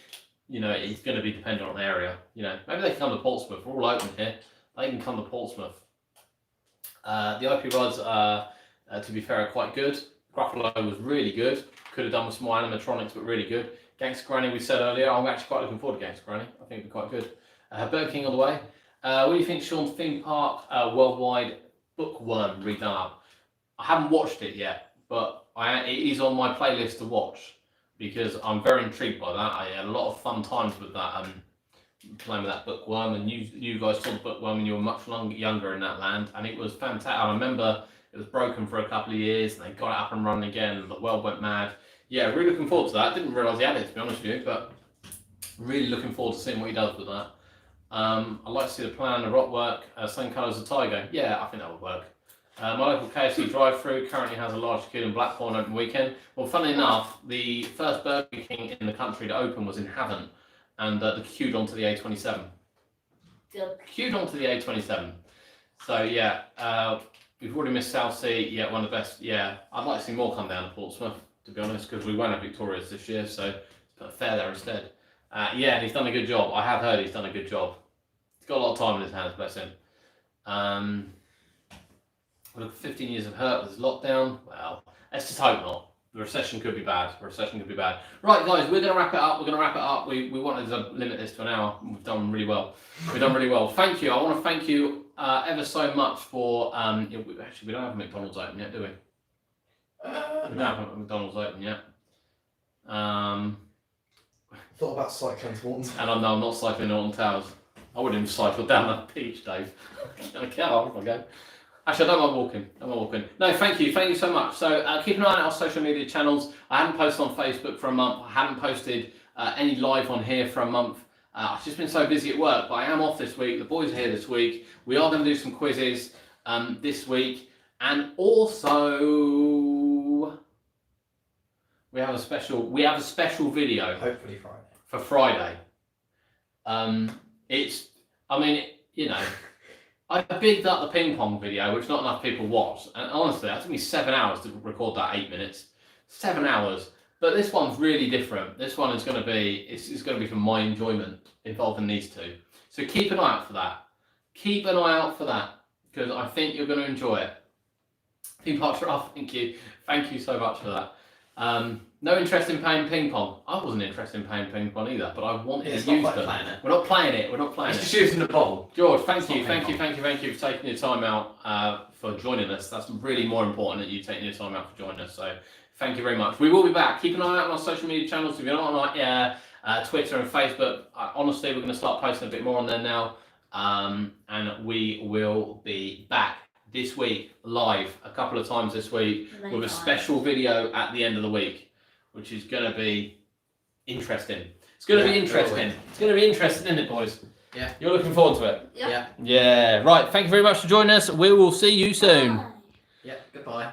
it's going to be dependent on the area. Maybe they can come to Portsmouth. We're all open here. They can come to Portsmouth. The IP rods, to be fair, are quite good. Gruffalo was really good. Could have done with some more animatronics, but really good. Gangster Granny, we said earlier. I'm actually quite looking forward to Gangster Granny. I think it'd be quite good. Burger King on the way. What do you think, Sean? Theme Park Worldwide Bookworm redone up? I haven't watched it yet, but it is on my playlist to watch because I'm very intrigued by that. I had a lot of fun times with that, playing with that bookworm, and you guys saw the bookworm when you were much younger in that land, and it was fantastic. I remember it was broken for a couple of years, and they got it up and running again, and the world went mad. Yeah, really looking forward to that. Didn't realise he had it, to be honest with you, but really looking forward to seeing what he does with that. I'd like to see the plan, the rock work, same colour as the Tiger. Yeah, I think that would work. My local KFC drive-thru currently has a large queue in Blackpool open weekend. Well, funnily enough, the first Burger King in the country to open was in Havant, and they queued onto the A27. Good. Queued onto the A27. So yeah, we've already missed Southsea. Yeah, one of the best. Yeah, I'd like to see more come down to Portsmouth, to be honest, because we won't have Victoria's this year, so put a fair there instead. Yeah, and he's done a good job. I have heard he's done a good job. He's got a lot of time in his hands, bless him. Look, 15 years of hurt with his lockdown. Well, let's just hope not. The recession could be bad. Right, guys, we're going to wrap it up. We wanted to limit this to an hour. We've done really well. Thank you. I want to thank you ever so much for... actually, we don't have a McDonald's open yet, do we? We don't have a McDonald's open yet. Thought about cycling to Walton. And I'm not cycling Alton Towers. I wouldn't even cycle down that beach, Dave. I can't. Off I go. Actually, I don't mind walking. No, thank you so much. So keep an eye on our social media channels. I haven't posted on Facebook for a month. I haven't posted any live on here for a month. I've just been so busy at work, but I am off this week. The boys are here this week. We are going to do some quizzes this week, and also we have a special video. Hopefully Friday. For Friday. I bigged up the ping pong video, which not enough people watched, and honestly, that took me 7 hours to record that 8 minutes. 7 hours. But this one's really different. This one is going to be, it's going to be for my enjoyment involving these two. So keep an eye out for that. Because I think you're going to enjoy it. Theme Parks are off. Thank you so much for that. No interest in playing ping pong. I wasn't interested in playing ping pong either, but I wanted It's to not use like them. playing it. We're not playing it. We're not playing It's it. just using the ball. George, thank It's you not ping for taking your time out for joining us. That's really more important that you taking your time out for joining us. So thank you very much. We will be back. Keep an eye out on our social media channels. If you're not on Twitter and Facebook, honestly, we're going to start posting a bit more on there now. And we will be back this week live a couple of times this week with a special video at the end of the week, which is going to be interesting. It's going to be interesting. It's going to be interesting, isn't it, boys? Yeah. You're looking forward to it? Yep. Yeah. Right. Thank you very much for joining us. We will see you soon. Bye. Yeah, goodbye.